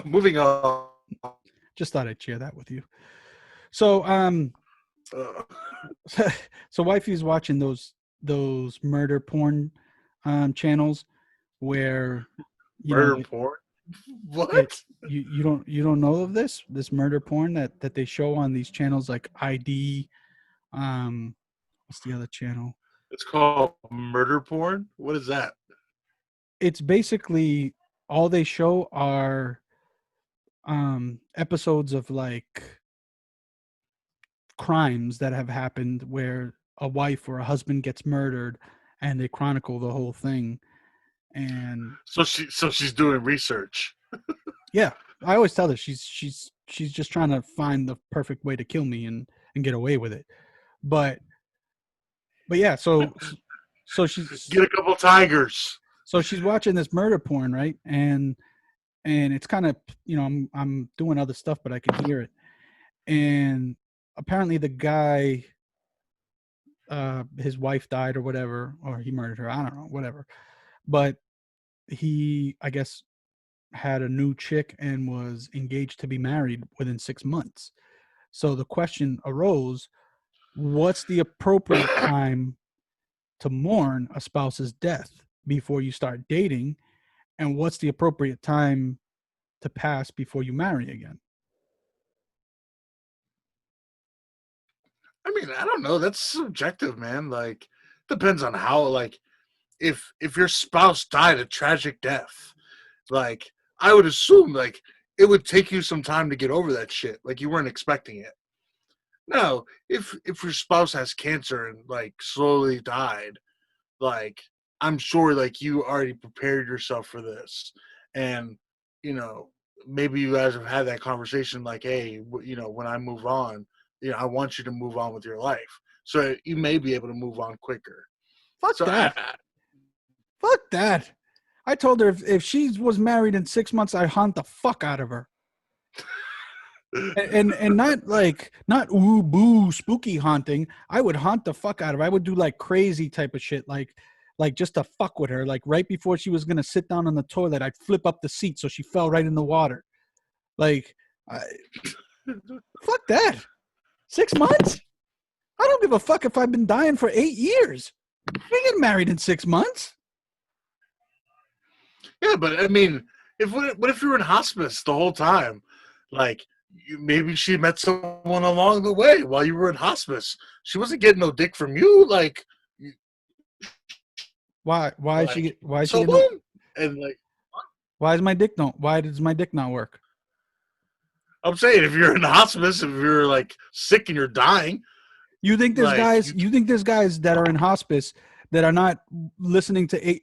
S2: moving on.
S1: Just thought I'd share that with you. So
S2: Uh,
S1: so wifey's watching those murder porn channels where
S2: Murder
S1: they,
S2: porn.
S1: they
S2: What?
S1: you don't know of this murder porn that they show on these channels like ID. What's the other channel?
S2: It's called murder porn. What is that?
S1: It's basically all they show are episodes of like crimes that have happened where a wife or a husband gets murdered, and they chronicle the whole thing. And
S2: So she's doing research.
S1: yeah, I always tell her she's just trying to find the perfect way to kill me and get away with it. But but yeah, so So she's
S2: Get a couple tigers.
S1: so she's watching this murder porn, right? And it's kind of, I'm doing other stuff, but I can hear it. And apparently the guy, his wife died or whatever, or he murdered her. I don't know, whatever. But he, I guess, had a new chick and was engaged to be married within 6 months. So the question arose: what's the appropriate time to mourn a spouse's death before you start dating, and what's the appropriate time to pass before you marry again?
S2: I mean, I don't know. That's subjective, man. Like, depends on how. Like, if your spouse died a tragic death, like I would assume like it would take you some time to get over that shit. Like you weren't expecting it. No, if your spouse has cancer and like slowly died, like I'm sure like you already prepared yourself for this, and you know maybe you guys have had that conversation like, hey, when I move on, I want you to move on with your life, so you may be able to move on quicker.
S1: Fuck
S2: So
S1: that. Fuck that. I told her if she was married in 6 months, I'd hunt the fuck out of her. And not ooh boo spooky haunting. I would haunt the fuck out of her. I would do like crazy type of shit, like just to fuck with her. Like right before she was gonna sit down on the toilet, I'd flip up the seat so she fell right in the water. Like, fuck that. 6 months? I don't give a fuck if I've been dying for 8 years. We get married in 6 months.
S2: Yeah, but I mean, what if you were in hospice the whole time? Like, maybe she met someone along the way while you were in hospice. She wasn't getting no dick from you. Like,
S1: Why? Why is she
S2: like
S1: get? Why is she getting?
S2: someone and like
S1: Why is my dick not? Why does my dick not work?
S2: I'm saying, if you're in hospice, if you're like sick and you're dying,
S1: You think there's
S2: like
S1: guys? You think there's guys that are in hospice that are not listening to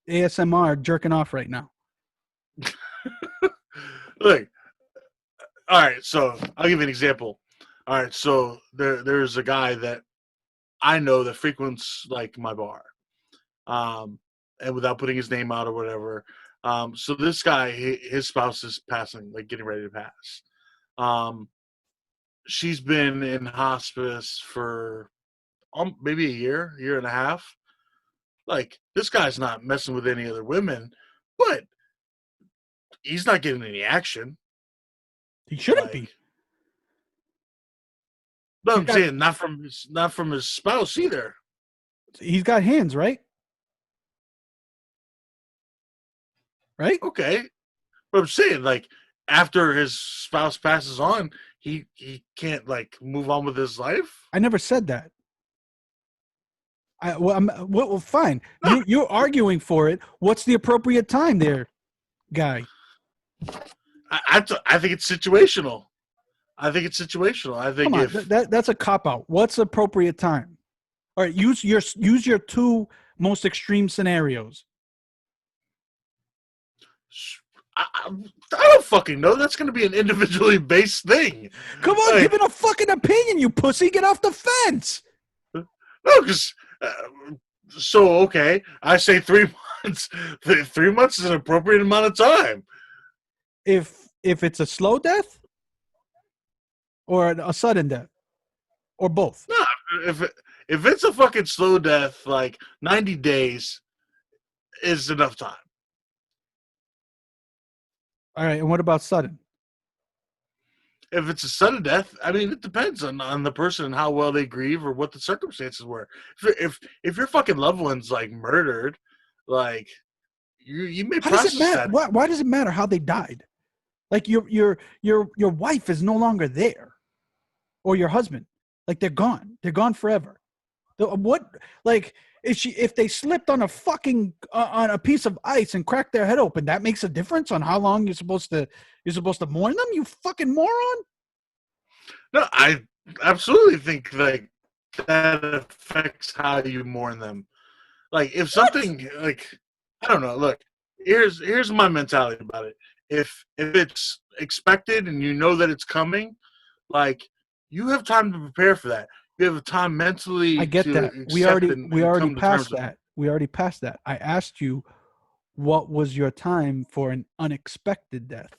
S1: ASMR jerking off right now?
S2: look. All right, so I'll give you an example. All right, so there's a guy that I know that frequents like my bar, and without putting his name out or whatever. So this guy, his spouse is passing, like getting ready to pass. Um, she's been in hospice for maybe a year and a half. Like this guy's not messing with any other women, but he's not getting any action.
S1: He shouldn't be.
S2: Like, but
S1: He's
S2: I'm
S1: got
S2: saying not from his spouse either.
S1: he's got hands, right? Right?
S2: Okay, but I'm saying like after his spouse passes on, he can't like move on with his life.
S1: I never said that. Well, fine.
S2: No,
S1: You're arguing for it. What's the appropriate time there, guy?
S2: I think it's situational. I think it's situational. I
S1: Come
S2: think
S1: on,
S2: if
S1: that's a cop out. What's appropriate time? All right, use your two most extreme scenarios.
S2: I don't fucking know. That's going to be an individually based thing.
S1: Come on, give
S2: Like,
S1: it a fucking opinion, you pussy. Get off the fence.
S2: no, because so okay, I say 3 months. 3 months is an appropriate amount of time.
S1: If it's a slow death or a sudden death or both.
S2: No, if it's a fucking slow death, like 90 days is enough time.
S1: All right, and what about sudden?
S2: If it's a sudden death, I mean, it depends on the person and how well they grieve or what the circumstances were. If your fucking loved one's like murdered, like you may
S1: How does it
S2: process
S1: matter?
S2: that.
S1: Why does it matter how they died? Like your wife is no longer there, or your husband. Like they're gone. They're gone forever. What like if they slipped on a fucking on a piece of ice and cracked their head open, that makes a difference on how long you're supposed to mourn them? You fucking moron.
S2: No, I absolutely think like that affects how you mourn them. Like if
S1: What?
S2: something like I don't know. Look, here's my mentality about it. If it's expected and you know that it's coming, like you have time to prepare for that. You have time
S1: I
S2: mentally
S1: get
S2: to
S1: that. We
S2: accept
S1: already
S2: and,
S1: we
S2: and
S1: already
S2: come to terms
S1: passed
S2: with it.
S1: that. We already passed that. I asked you, what was your time for an unexpected death?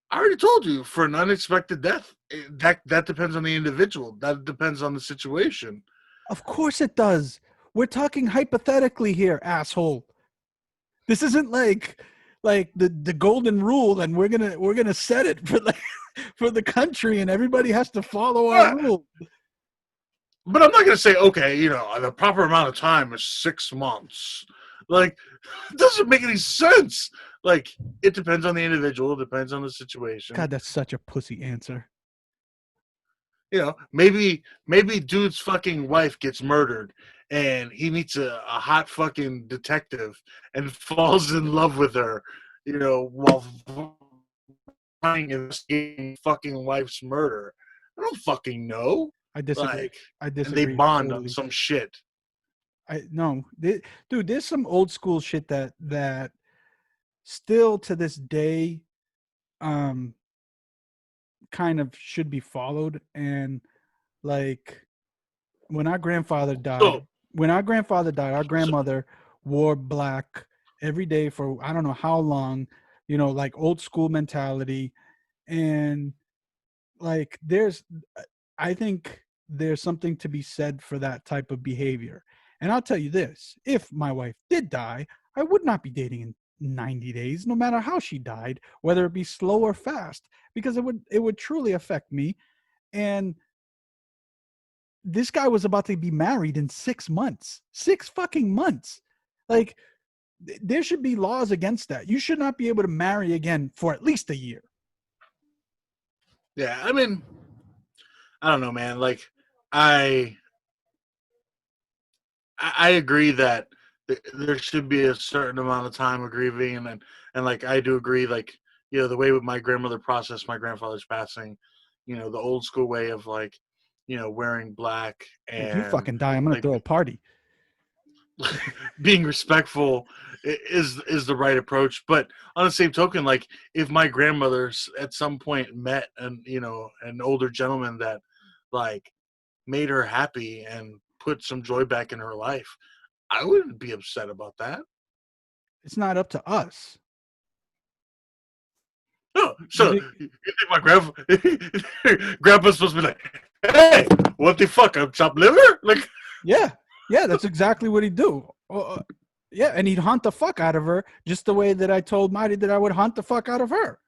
S2: I already told you, for an unexpected death, that depends on the individual. That depends on the situation.
S1: Of course it does. We're talking hypothetically here, asshole. This isn't like the golden rule, and we're gonna set it for like for the country, and everybody has to follow our
S2: But,
S1: rule.
S2: but I'm not going to say, okay, the proper amount of time is 6 months. Like, it doesn't make any sense. Like, it depends on the individual. It depends on the situation.
S1: God, that's such a pussy answer.
S2: Maybe dude's fucking wife gets murdered and he meets a hot fucking detective and falls in love with her, while trying investigating fucking wife's murder. I don't fucking know.
S1: I disagree.
S2: Like,
S1: I
S2: and they
S1: disagree
S2: bond on
S1: totally.
S2: some shit.
S1: I no, dude. There's some old school shit that still to this day, um, kind of should be followed. And like when our grandfather died,
S2: So,
S1: our
S2: so
S1: grandmother wore black every day for I don't know how long. Like old school mentality, and like I think there's something to be said for that type of behavior. And I'll tell you this, if my wife did die, I would not be dating in 90 days, no matter how she died, whether it be slow or fast, because it would truly affect me. And this guy was about to be married in 6 months. 6 fucking months. Like there should be laws against that. You should not be able to marry again for at least a year.
S2: yeah, I mean, I don't know, man. Like, I I agree that there should be a certain amount of time of grieving, and like I do agree, like the way with my grandmother processed my grandfather's passing, the old school way of like, wearing black
S1: If you
S2: and
S1: fucking die, I'm gonna
S2: like
S1: throw a party.
S2: being respectful is the right approach. But on the same token, like if my grandmother at some point met an older gentleman that like made her happy and put some joy back in her life, I wouldn't be upset about that.
S1: It's not up to us.
S2: No,
S1: You
S2: so
S1: think?
S2: you think my grandpa's supposed to be like, "Hey, what the fuck? I'm chopped liver?" Like,
S1: Yeah, yeah, that's exactly what he'd do. Yeah, and he'd hunt the fuck out of her, just the way that I told Marty that I would hunt the fuck out of her.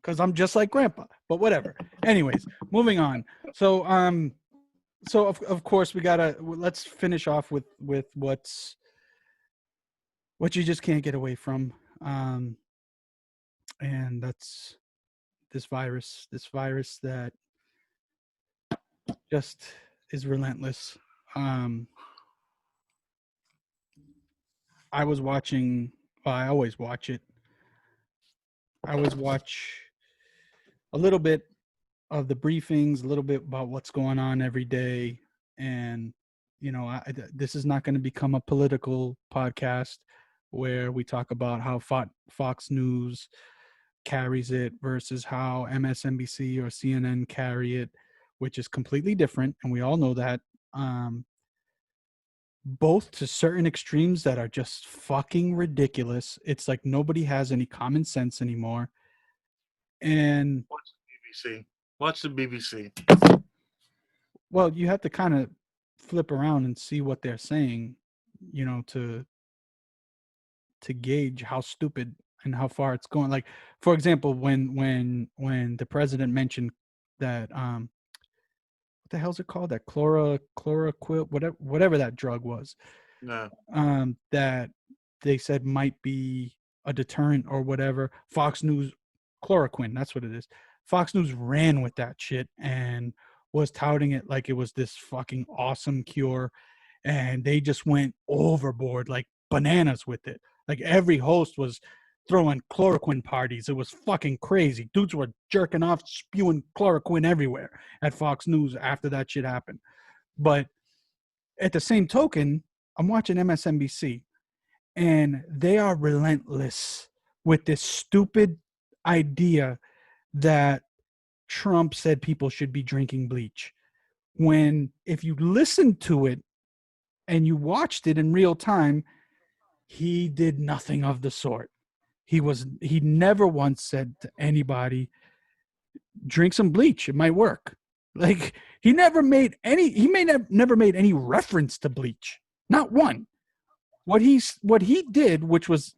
S1: Because I'm just like Grandpa. But whatever. Anyways, moving on. So of course let's finish off with what you just can't get away from, and that's this virus that just is relentless. Um, I was watching. Well, I always watch it. I always watch a little bit of the briefings, a little bit about what's going on every day, and this is not going to become a political podcast where we talk about how Fox News carries it versus how MSNBC or CNN carry it, which is completely different, and we all know that. Um, both to certain extremes that are just fucking ridiculous. It's like nobody has any common sense anymore. And
S2: watch the BBC. Watch the BBC.
S1: well, you have to kind of flip around and see what they're saying, to gauge how stupid and how far it's going. Like, for example, when the president mentioned that what the hell's it called? That chloroquil, whatever that drug was,
S2: No,
S1: that they said might be a deterrent or whatever. Fox News, chloroquine, that's what it is. Fox News ran with that shit and was touting it like it was this fucking awesome cure. And they just went overboard like bananas with it. Like every host was throwing chloroquine parties. It was fucking crazy. Dudes were jerking off, spewing chloroquine everywhere at Fox News after that shit happened. But at the same token, I'm watching MSNBC and they are relentless with this stupid idea that Trump said people should be drinking bleach. when if you listen to it and you watched it in real time, he did nothing of the sort. He never once said to anybody, drink some bleach, it might work. Like he never made any he may have never made any reference to bleach. Not one. What he did, which was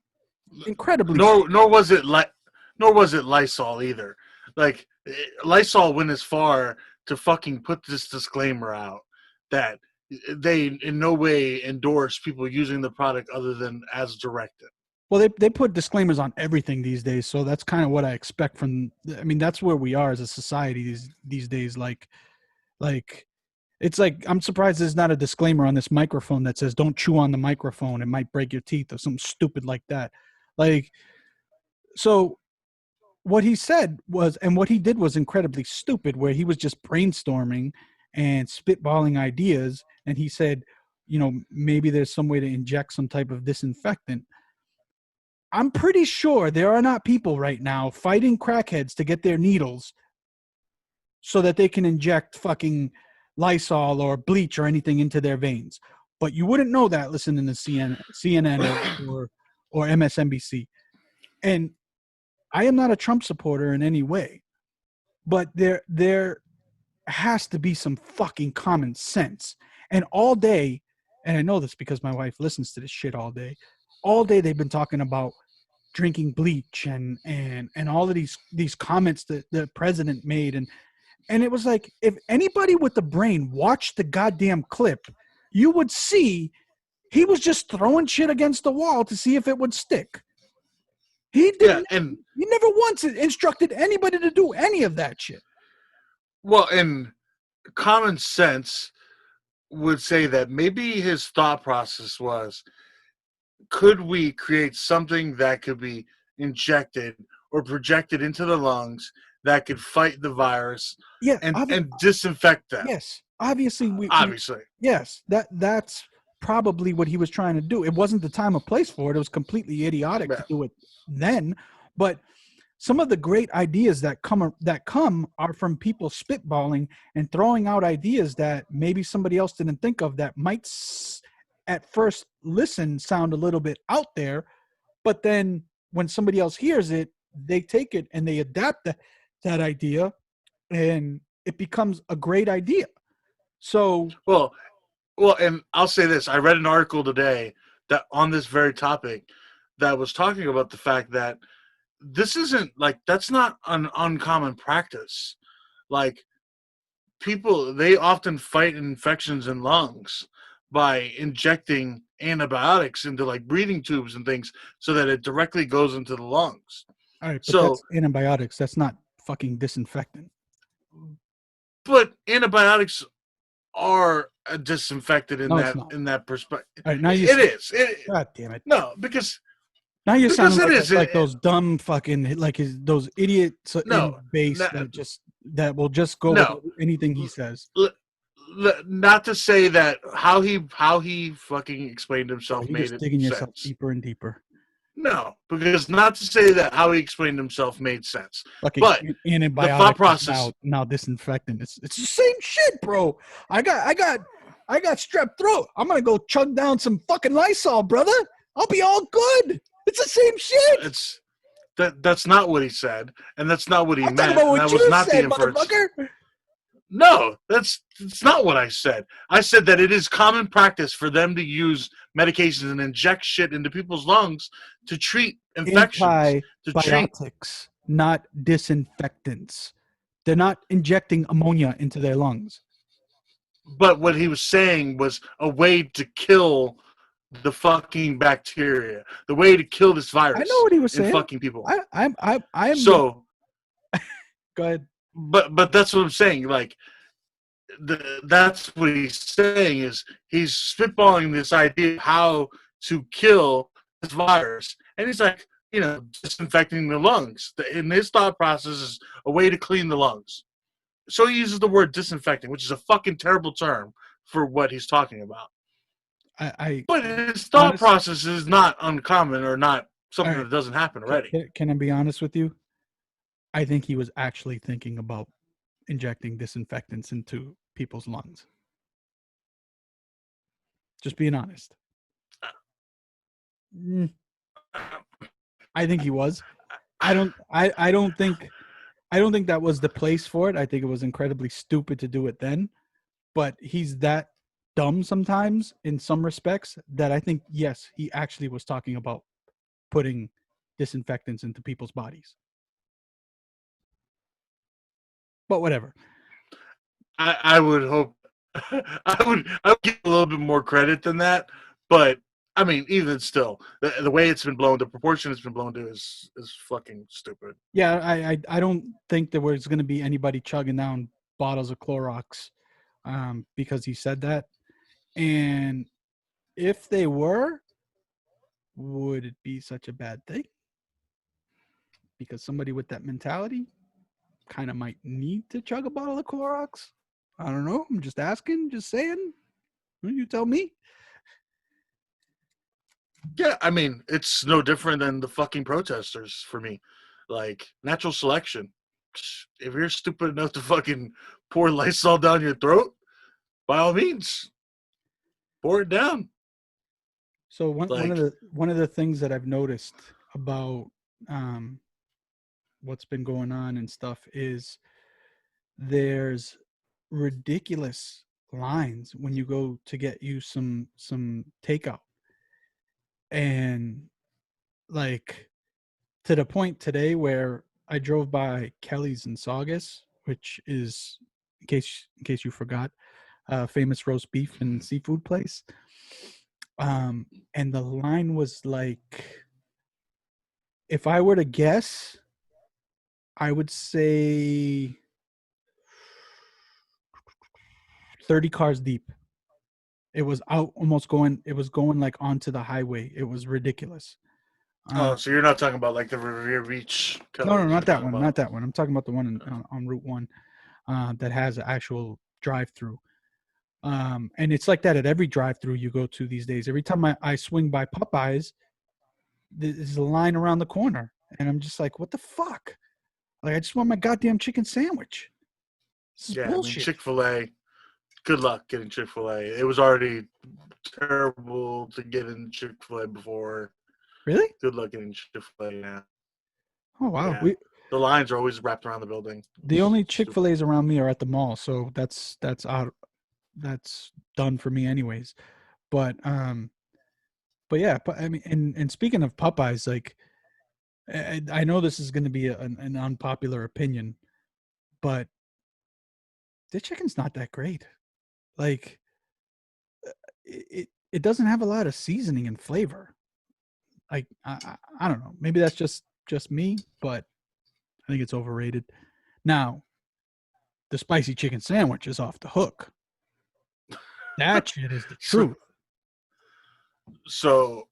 S1: incredibly
S2: Nor was it nor was it Lysol either. Like Lysol went as far to fucking put this disclaimer out that they in no way endorse people using the product other than as directed.
S1: well, they put disclaimers on everything these days, so that's kind of what I expect from. I mean, that's where we are as a society these days. Like it's like I'm surprised there's not a disclaimer on this microphone that says "Don't chew on the microphone; it might break your teeth" or something stupid like that. Like so, what he said was, and what he did was incredibly stupid. Where he was just brainstorming and spitballing ideas, and he said, maybe there's some way to inject some type of disinfectant. I'm pretty sure there are not people right now fighting crackheads to get their needles so that they can inject fucking Lysol or bleach or anything into their veins. But you wouldn't know that listening to CNN or MSNBC. And I am not a Trump supporter in any way, but there has to be some fucking common sense. And all day, and I know this because my wife listens to this shit all day. All day they've been talking about drinking bleach and all of these comments that the president made, and it was like, if anybody with the brain watched the goddamn clip, you would see he was just throwing shit against the wall to see if it would stick. He
S2: Yeah,
S1: didn't. He never once instructed anybody to do any of that shit.
S2: well, and common sense would say that maybe his thought process was, could we create something that could be injected or projected into the lungs that could fight the virus
S1: Yeah,
S2: and disinfect them?
S1: yes, obviously
S2: Obviously.
S1: yes, that's probably what he was trying to do. It wasn't the time or place for it. It was completely idiotic to do it then. But some of the great ideas that come are from people spitballing and throwing out ideas that maybe somebody else didn't think of, that might at first listen sound a little bit out there, but then when somebody else hears it, they take it and they adapt that idea, and it becomes a great idea. So
S2: Well, and I'll say this: I read an article today that on this very topic that was talking about the fact that this isn't like that's not an uncommon practice. Like people, they often fight infections in lungs by injecting antibiotics into like breathing tubes and things so that it directly goes into the lungs.
S1: all right, but
S2: So,
S1: that's antibiotics. That's not fucking disinfectant.
S2: but antibiotics are disinfected
S1: No, it's not.
S2: in that perspective.
S1: All right, now
S2: It is.
S1: God damn it.
S2: No, because
S1: Now you're sounding
S2: it
S1: like
S2: is.
S1: like those dumb fucking those idiots in
S2: No,
S1: base
S2: no,
S1: that will just go with
S2: no.
S1: anything he says.
S2: Not to say that how he fucking explained
S1: Oh,
S2: himself
S1: you're
S2: made
S1: just
S2: it
S1: digging yourself
S2: sense.
S1: deeper and deeper.
S2: No, because not to say that how he explained himself made sense,
S1: Fucking
S2: but the thought
S1: antibiotic is
S2: process.
S1: now disinfectant. It's the same shit, bro. I got strep throat. I'm gonna go chug down some fucking Lysol, brother. I'll be all good. It's the same shit.
S2: It's that's not what he said, and that's not what he
S1: I'm talking
S2: meant,
S1: about
S2: and
S1: what
S2: that was
S1: you
S2: not the
S1: said,
S2: inference.
S1: motherfucker.
S2: No, that's not what I said. I said that it is common practice for them to use medications and inject shit into people's lungs to treat infections, to treat.
S1: Antibiotics, not disinfectants. They're not injecting ammonia into their lungs.
S2: But what he was saying was a way to kill the fucking bacteria, the way to kill this
S1: I know
S2: virus
S1: what he was
S2: in
S1: saying.
S2: fucking people.
S1: I'm the
S2: So,
S1: go ahead.
S2: but that's what I'm saying. Like, that's what he's saying is he's spitballing this idea of how to kill this virus, and he's like, disinfecting the lungs. And his thought process is a way to clean the lungs. So he uses the word disinfecting, which is a fucking terrible term for what he's talking about.
S1: I
S2: But his thought
S1: honest.
S2: process is not uncommon or not
S1: All
S2: something
S1: right.
S2: that doesn't happen already.
S1: Can I be honest with you? I think he was actually thinking about injecting disinfectants into people's lungs. Just being honest. I think he was. I don't think that was the place for it. I think it was incredibly stupid to do it then. But he's that dumb sometimes in some respects that I think yes, he actually was talking about putting disinfectants into people's bodies. But whatever.
S2: I would hope I would give a little bit more credit than that, but I mean, even still, the way it's been blown, the proportion it's been blown to is fucking stupid.
S1: Yeah, I don't think there was going to be anybody chugging down bottles of Clorox because he said that. And if they were, would it be such a bad thing? Because somebody with that mentality kind of might need to chug a bottle of Clorox. I don't know. I'm just asking, just saying. You tell me.
S2: Yeah, I mean, it's no different than the fucking protesters for me. Like, natural selection. If you're stupid enough to fucking pour Lysol down your throat, by all means, pour it down.
S1: So
S2: Like,
S1: one of the things that I've noticed about um, what's been going on and stuff is there's ridiculous lines when you go to get you some takeout, and like to the point today where I drove by Kelly's in Saugus, which is in case you forgot, famous roast beef and seafood place. And the line was like, if I were to guess, I would say 30 cars deep. It was out almost going, it was going like onto the highway. It was ridiculous.
S2: oh, so you're not talking about like the Revere Beach
S1: No,
S2: Kelly's.
S1: not
S2: You're
S1: that
S2: talking
S1: one.
S2: about
S1: Not that one. I'm talking about the one on Route 1 that has an actual drive through. And it's like that at every drive through you go to these days. Every time I swing by Popeyes, there's a line around the corner. And I'm just like, what the fuck? Like, I just want my goddamn chicken sandwich. This is
S2: yeah. I mean,
S1: bullshit.
S2: Chick-fil-A. Good luck getting Chick-fil-A. It was already terrible to get in Chick-fil-A before.
S1: Really?
S2: Good luck getting Chick-fil-A now.
S1: Oh, wow.
S2: Yeah, the lines are always wrapped around the building.
S1: The
S2: It's
S1: only
S2: stupid.
S1: Chick-fil-A's around me are at the mall. So that's out. That's done for me anyways. But, but yeah, I mean, and speaking of Popeyes, like, I know this is going to be an unpopular opinion, but the chicken's not that great. Like, it doesn't have a lot of seasoning and flavor. Like, I don't know. Maybe that's just me, but I think it's overrated. Now, the spicy chicken sandwich is off the hook. That shit is the
S2: So,
S1: truth.
S2: so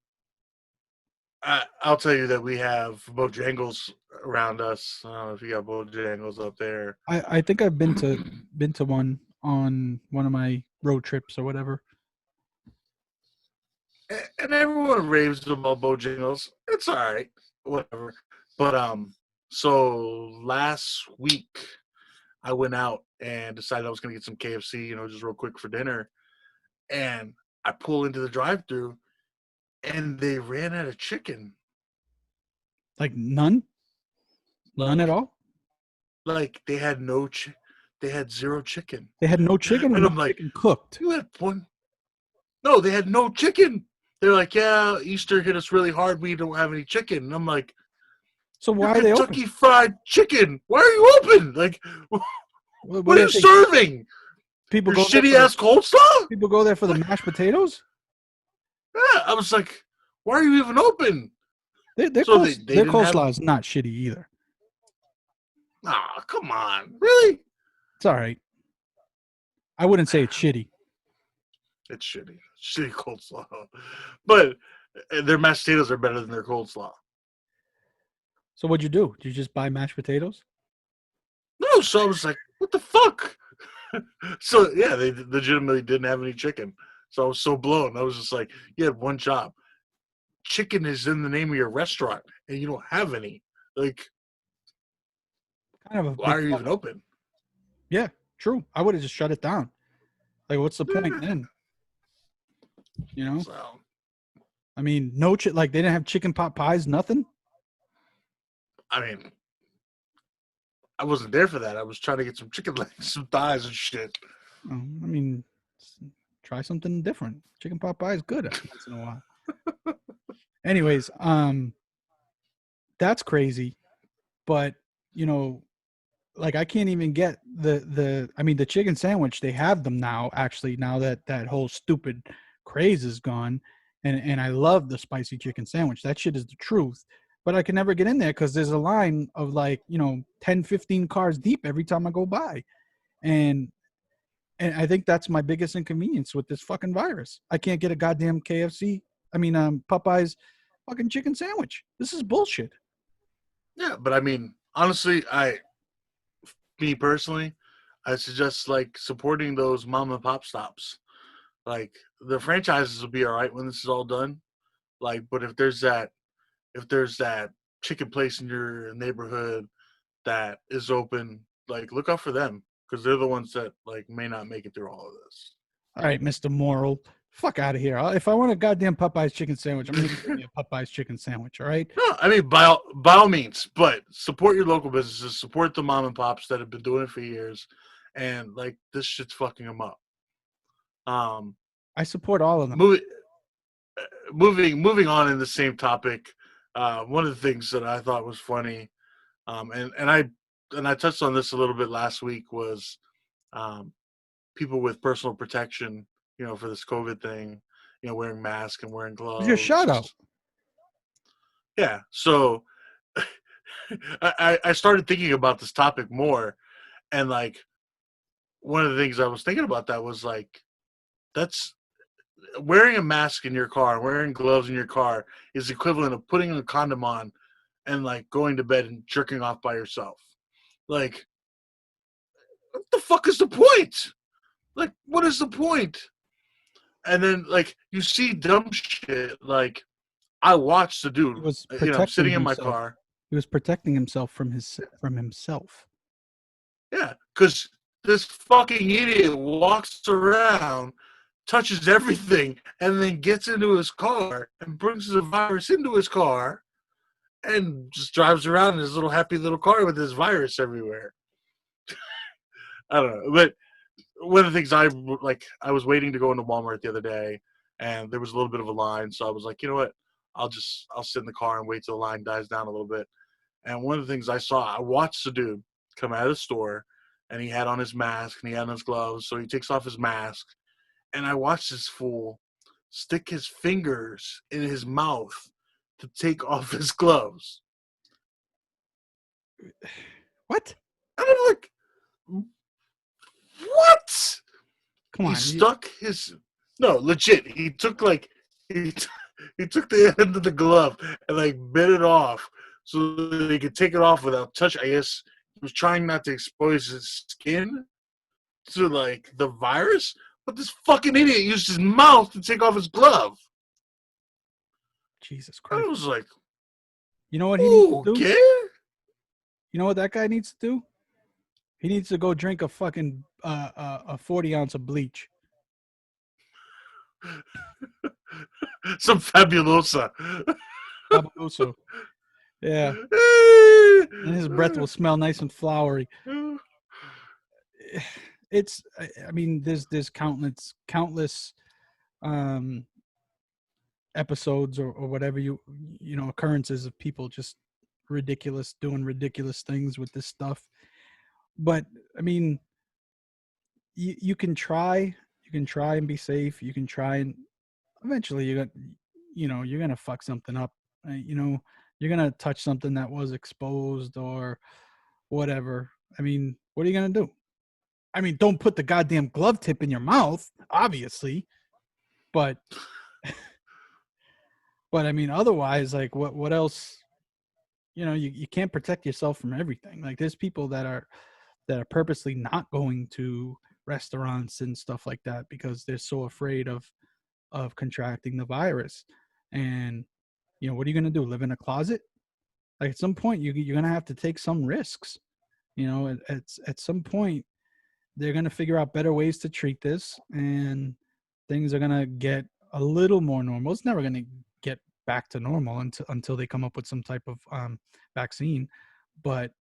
S2: I'll tell you that we have Bojangles around us. I don't know if you got Bojangles up there.
S1: I think I've been to one on one of my road trips or whatever.
S2: And everyone raves about Bojangles. It's all right, whatever. But so last week I went out and decided I was gonna get some KFC, just real quick for dinner. And I pull into the drive-through, and they ran out of chicken.
S1: Like none, none at
S2: Like,
S1: all.
S2: they had they had zero chicken,
S1: They had no chicken or
S2: and
S1: no
S2: I'm like,
S1: chicken cooked.
S2: you had one. No, they had no chicken. They're like, yeah, Easter hit us really hard. We don't have any chicken. And I'm like,
S1: So
S2: you're
S1: why are they open?
S2: Kentucky Fried Chicken. Why are you open? Like,
S1: What
S2: what
S1: do
S2: are
S1: you
S2: you
S1: think?
S2: serving?
S1: People
S2: Your
S1: go there
S2: shitty
S1: for the
S2: ass coleslaw?
S1: people go there for the
S2: Like,
S1: mashed potatoes.
S2: yeah, I was like, why are you even open? So they
S1: Their
S2: didn't have.
S1: coleslaw is not shitty either.
S2: Ah, come on, really?
S1: It's all right. I wouldn't say it's shitty.
S2: It's shitty coleslaw. But their mashed potatoes are better than their coleslaw.
S1: So what'd you do? Did you just buy mashed potatoes?
S2: No, so I was like, what the fuck? So yeah, they legitimately didn't have any chicken. So I was so blown. I was just like, you had one job. Chicken is in the name of your restaurant, and you don't have any. Like,
S1: Kind of a
S2: why
S1: big
S2: are you
S1: fuck
S2: even
S1: up.
S2: open?
S1: Yeah. True. I would have just shut it down. Like, what's the point
S2: Yeah.
S1: then? You know?
S2: So
S1: I mean, no, like they didn't have chicken pot pies, nothing.
S2: I mean, I wasn't there for that. I was trying to get some chicken legs, some thighs, and shit.
S1: I mean, try something different. Chicken pot pie is good once in a while. Anyways, that's crazy. But you know, like I can't even get the. I mean, the chicken sandwich. They have them now. Actually, now that that whole stupid craze is gone, and I love the spicy chicken sandwich. That shit is the truth. But I can never get in there because there's a line of like 10, 15 cars deep every time I go by, and I think that's my biggest inconvenience with this fucking virus. I can't get a goddamn KFC. I mean, Popeyes fucking chicken sandwich. This is bullshit.
S2: Yeah, but I mean, honestly, me personally, I suggest like supporting those mom and pop stops. Like the franchises will be all right when this is all done. Like, but if there's that chicken place in your neighborhood that is open, like look out for them because they're the ones that like may not make it through all of
S1: All right, Mr. Moral. Fuck out of here. If I want a goddamn Popeyes chicken sandwich, I'm going to
S2: this.
S1: get me a Popeyes chicken sandwich, all right?
S2: No, I mean by all means, but support your local businesses, support the mom and pops that have been doing it for years, and like this shit's fucking them up. Um,
S1: I support all of them.
S2: moving moving on in the same topic. One of the things that I thought was funny, and I touched on this a little bit last week was um, people with personal protection, for this COVID thing, wearing masks and wearing
S1: It's your shout out.
S2: gloves. Yeah, so I started thinking about this topic more, and like one of the things I was thinking about that was like that's wearing a mask in your car, wearing gloves in your car is equivalent of putting a condom on and like going to bed and jerking off by yourself. Like, what the fuck is the point? Like, what is the point? And then like you see dumb shit. Like I watched the
S1: He
S2: dude,
S1: was
S2: sitting
S1: protecting
S2: in my
S1: himself.
S2: car.
S1: He was protecting himself from himself.
S2: Yeah, because this fucking idiot walks around, touches everything, and then gets into his car and brings the virus into his car and just drives around in his little happy little car with his virus everywhere. I don't know. But one of the things I was waiting to go into Walmart the other day and there was a little bit of a line. So I was like, you know what? I'll sit in the car and wait till the line dies down a little bit. And one of the things I watched the dude come out of the store and he had on his mask and he had on his gloves. So he takes off his mask and I watched this fool stick his fingers in his mouth to take off his gloves.
S1: What?
S2: And I'm like, what?
S1: Come
S2: He
S1: on.
S2: stuck his no, legit. He took like he, he took the end of the glove and like bit it off so that he could take it off without touch. I guess he was trying not to expose his skin to like the virus, but this fucking idiot used his mouth to take off his glove.
S1: Jesus
S2: I
S1: Christ.
S2: was like,
S1: You know what he needs to do?
S2: okay.
S1: You know what that guy needs to do? He needs to go drink a fucking a 40 ounce of bleach.
S2: Some fabulosa.
S1: Fabuloso. Yeah. And his breath will smell nice and flowery. It's I mean there's countless um episodes or whatever occurrences of people just doing ridiculous things with this stuff. But I mean you can try and be safe. You can try and eventually you're gonna fuck something up. You're gonna touch something that was exposed or whatever. I mean, what are you gonna do? I mean, don't put the goddamn glove tip in your mouth, obviously, but I mean, otherwise, like, what else? You can't protect yourself from everything. Like, there's people that are purposely not going to restaurants and stuff like that because they're so afraid of contracting the virus. And what are you gonna do? Live in a closet? Like, at some point, you're gonna have to take some risks. At some point, they're going to figure out better ways to treat this, and things are going to get a little more normal. It's never going to get back to normal until they come up with some type of vaccine, but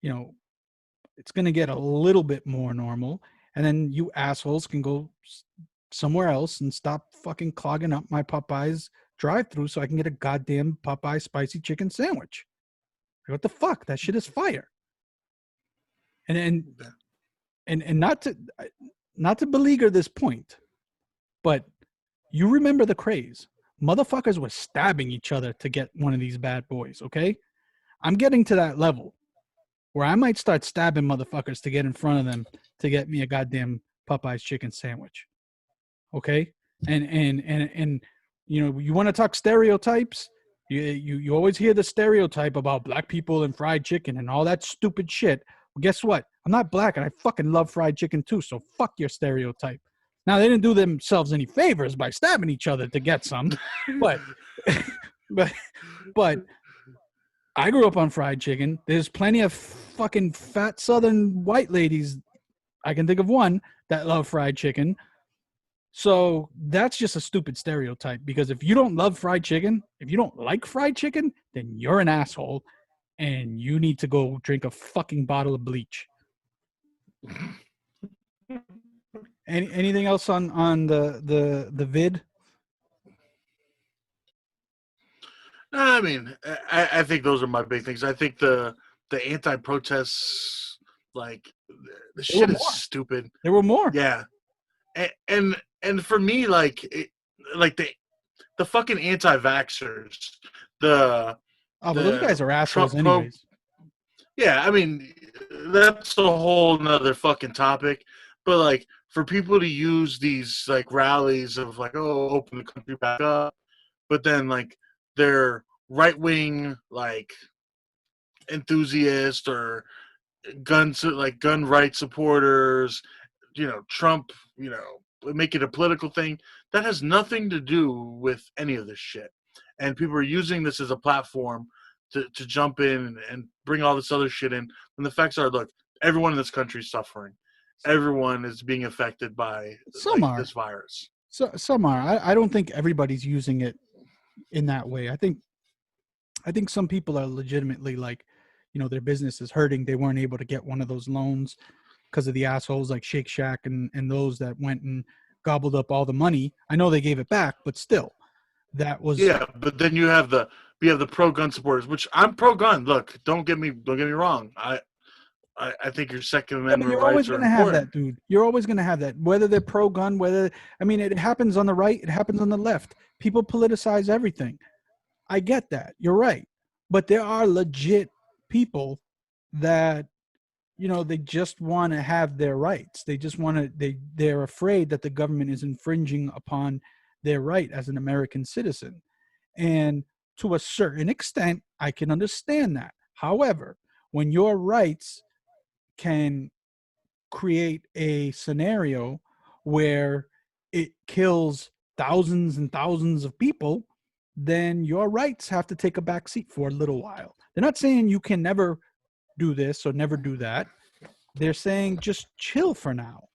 S1: you know, it's going to get a little bit more normal, and then you assholes can go somewhere else and stop fucking clogging up my Popeyes drive-through so I can get a goddamn Popeye spicy chicken sandwich. What the fuck? That shit is fire. And not to beleaguer this point, but you remember the craze. Motherfuckers were stabbing each other to get one of these bad boys, okay? I'm getting to that level where I might start stabbing motherfuckers to get in front of them to get me a goddamn Popeye's chicken sandwich. Okay? And you know, you want to talk stereotypes? You always hear the stereotype about black people and fried chicken and all that stupid shit. Well, guess what? I'm not black and I fucking love fried chicken too, so fuck your stereotype. Now they didn't do themselves any favors by stabbing each other to get some, but but but I grew up on fried chicken. There's plenty of fucking fat southern white ladies, I can think of one, that love fried chicken. So that's just a stupid stereotype, because if you don't love fried chicken, if you don't like fried chicken, then you're an asshole and you need to go drink a fucking bottle of bleach. Anything else on the vid?
S2: I mean, I think those are my big things. I think the anti-protests, like, the shit is stupid.
S1: There were more.
S2: Yeah, and for me, like, like the fucking anti-vaxxers, the
S1: but those guys are assholes
S2: Trump
S1: anyways.
S2: Yeah, I mean, that's a whole nother fucking topic. But, like, for people to use these, like, rallies of, like, oh, open the country back up, but then, like, they're right-wing, like, enthusiasts or gun rights supporters, you know, Trump, you know, make it a political thing. That has nothing to do with any of this shit. And people are using this as a platform to jump in and bring all this other shit in. And the facts are, look, everyone in this country is suffering. Everyone is being affected by this virus.
S1: So some are. I don't think everybody's using it in that way. I think some people are legitimately, like, you know, their business is hurting. They weren't able to get one of those loans because of the assholes like Shake Shack and those that went and gobbled up all the money. I know they gave it back, but still, that was
S2: But then you have the pro-gun supporters, which I'm pro-gun. Look, don't get me wrong. I think your Second Amendment
S1: you're
S2: rights
S1: always
S2: are
S1: going to have
S2: important.
S1: that, dude. You're always going to have that, whether they're pro-gun, I mean, it happens on the right, it happens on the left. People politicize everything. I get that. You're right. But there are legit people that, you know, they just want to have their rights. They just want to, they're afraid that the government is infringing upon their right as an American citizen. And to a certain extent, I can understand that. However, when your rights can create a scenario where it kills thousands and thousands of people, then your rights have to take a back seat for a little while. They're not saying you can never do this or never do that. They're saying just chill for now.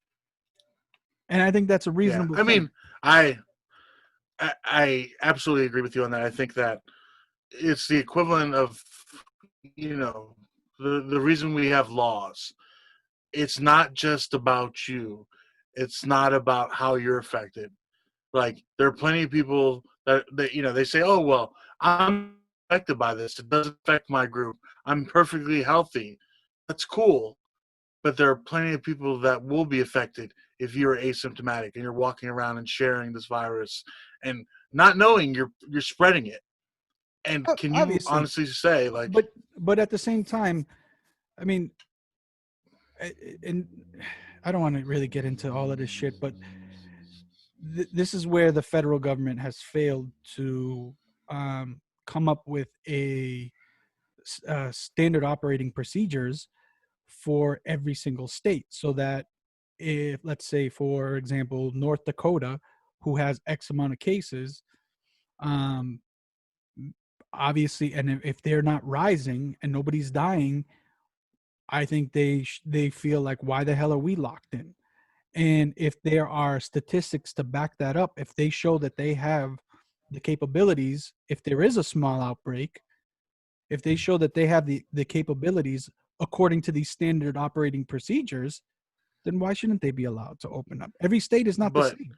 S1: And I think that's a reasonable
S2: I
S1: thing.
S2: mean, I absolutely agree with you on that. I think that it's the equivalent of, you know, the reason we have laws. It's not just about you. It's not about how you're affected. Like, there are plenty of people that you know, they say, "Oh, well, I'm affected by this. It doesn't affect my group. I'm perfectly healthy." That's cool, but there are plenty of people that will be affected if you're asymptomatic and you're walking around and sharing this virus and not knowing you're spreading it. And can you
S1: Obviously,
S2: honestly say, like,
S1: but at the same time, I mean, and I don't want to really get into all of this shit, but this is where the federal government has failed to come up with a standard operating procedures for every single state, so that if, let's say, for example, North Dakota, who has X amount of cases, um, obviously, and if they're not rising and nobody's dying, I think they feel like, why the hell are we locked in? And if there are statistics to back that up, if they show that they have the capabilities, if there is a small outbreak, if they show that they have the capabilities according to these standard operating procedures, then why shouldn't they be allowed to open up? Every state is not the
S2: But
S1: same.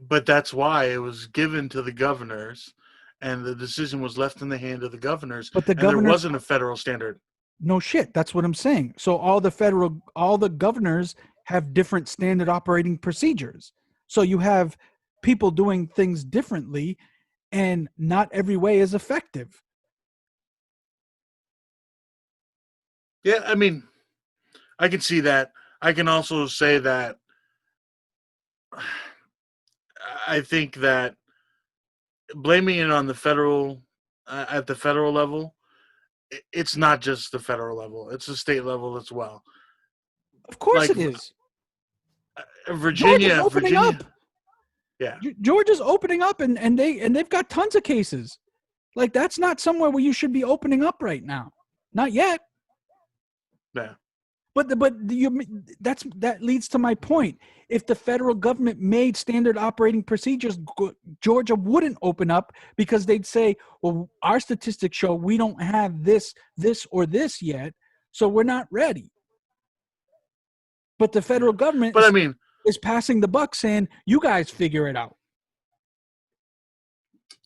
S2: but that's why it was given to the governors, and the decision was left in the hand of the governors,
S1: But the
S2: and there
S1: governors,
S2: wasn't a federal standard.
S1: no shit. That's what I'm saying. So all the governors have different standard operating procedures. So you have people doing things differently, and not every way is effective.
S2: Yeah, I mean, I can see that. I can also say that I think that blaming it on the federal at the federal level, it's not just the federal level; it's the state level as well.
S1: Of course
S2: Like
S1: it is. Georgia's
S2: Virginia,
S1: opening up.
S2: Virginia, yeah,
S1: Georgia's opening up, and they've got tons of cases. Like, that's not somewhere where you should be opening up right now. Not yet.
S2: yeah.
S1: That leads to my point. If the federal government made standard operating procedures, Georgia wouldn't open up, because they'd say, "Well, our statistics show we don't have this, or this yet, so we're not ready." But the federal
S2: Yeah.
S1: government
S2: But I mean,
S1: is passing the buck, saying, "You guys figure it out."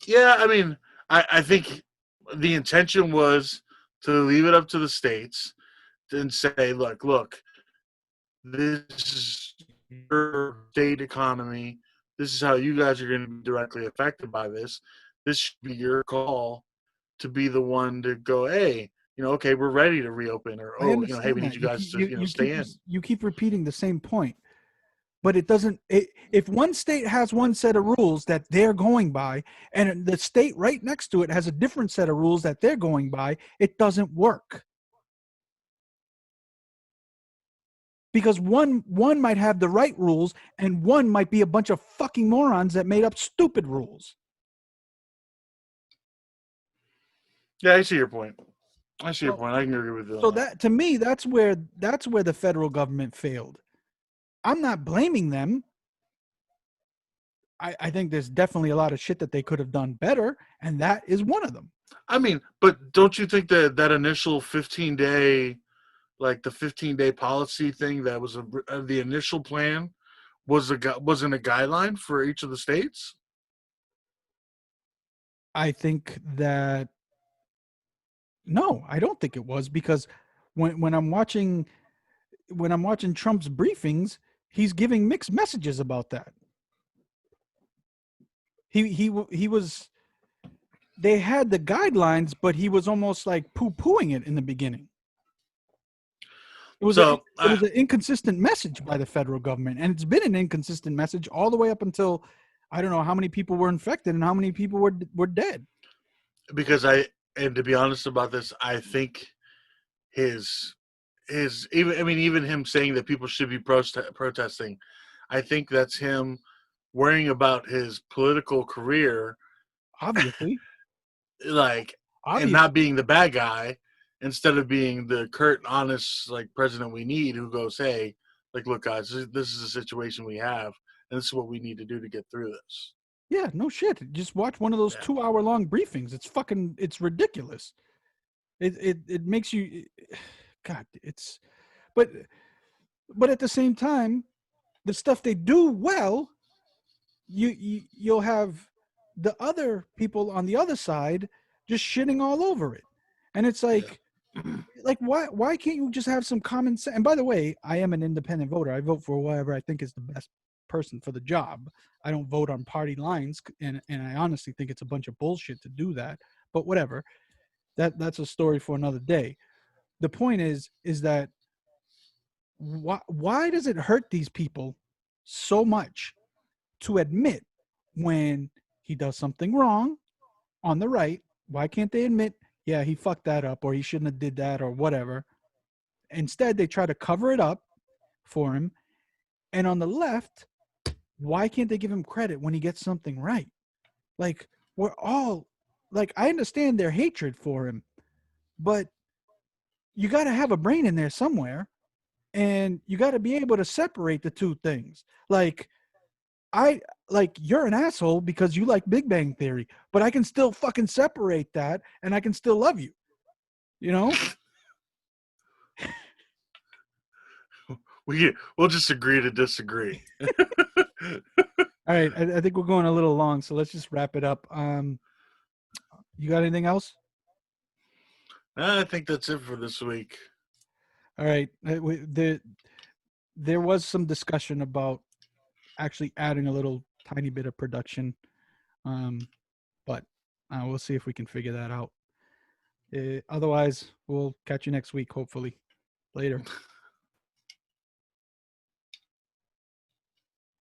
S2: yeah, I mean, I think the intention was to leave it up to the states and say, look, this is your state economy. This is how you guys are going to be directly affected by this. This should be your call to be the one to go, hey, okay, we're ready to reopen, or
S1: I
S2: hey,
S1: understand
S2: we need
S1: that
S2: you guys to stay in.
S1: you keep repeating the same point, but it doesn't. If one state has one set of rules that they're going by, and the state right next to it has a different set of rules that they're going by, it doesn't work, because one might have the right rules, and one might be a bunch of fucking morons that made up stupid rules.
S2: Yeah, I see your point. I see your
S1: So,
S2: point. I can agree with you on
S1: so
S2: that.
S1: that, to me, that's where the federal government failed. I'm not blaming them. I think there's definitely a lot of shit that they could have done better, and that is one of them.
S2: I mean, but don't you think that that initial 15-day, like the 15-day policy thing that was the initial plan wasn't a guideline for each of the states?
S1: I think that, no, I don't think it was, because when I'm watching Trump's briefings, he's giving mixed messages about that. He was They had the guidelines, but he was almost like poo-pooing it in the beginning.
S2: So
S1: It was an inconsistent message by the federal government, and it's been an inconsistent message all the way up until, I don't know how many people were infected and how many people were dead.
S2: because and to be honest about this, I think his even him saying that people should be protesting, I think that's him worrying about his political career,
S1: Obviously,
S2: like, and not
S1: obviously,
S2: being the bad guy, instead of being the curt, honest, like, president we need, who goes, hey, like, look, guys, this is a situation we have, and this is what we need to do to get through this.
S1: yeah, no shit. Just watch one of those
S2: Yeah.
S1: 2 hour long briefings. It's ridiculous. It makes you, God. But but at the same time, the stuff they do well, you'll have the other people on the other side just shitting all over it, and it's
S2: Yeah.
S1: like, why can't you just have some common sense? And by the way, I am an independent voter. I vote for whoever I think is the best person for the job. I don't vote on party lines, and I honestly think it's a bunch of bullshit to do that. But whatever, that's a story for another day. The point is that, why does it hurt these people so much to admit when he does something wrong on the right? Why can't they admit, yeah, he fucked that up, or he shouldn't have did that, or whatever? Instead, they try to cover it up for him. And on the left, why can't they give him credit when he gets something right? Like, we're all, like, I understand their hatred for him, but you got to have a brain in there somewhere, and you got to be able to separate the two things. Like I like you're an asshole because you like Big Bang Theory, but I can still fucking separate that, and I can still love you. You know?
S2: We'll just agree to disagree.
S1: All right, I think we're going a little long, so let's just wrap it up. You got anything else?
S2: I think that's it for this week.
S1: All right, there was some discussion about actually adding a little tiny bit of production, um, but we'll see if we can figure that out. Otherwise, we'll catch you next week, hopefully. Later.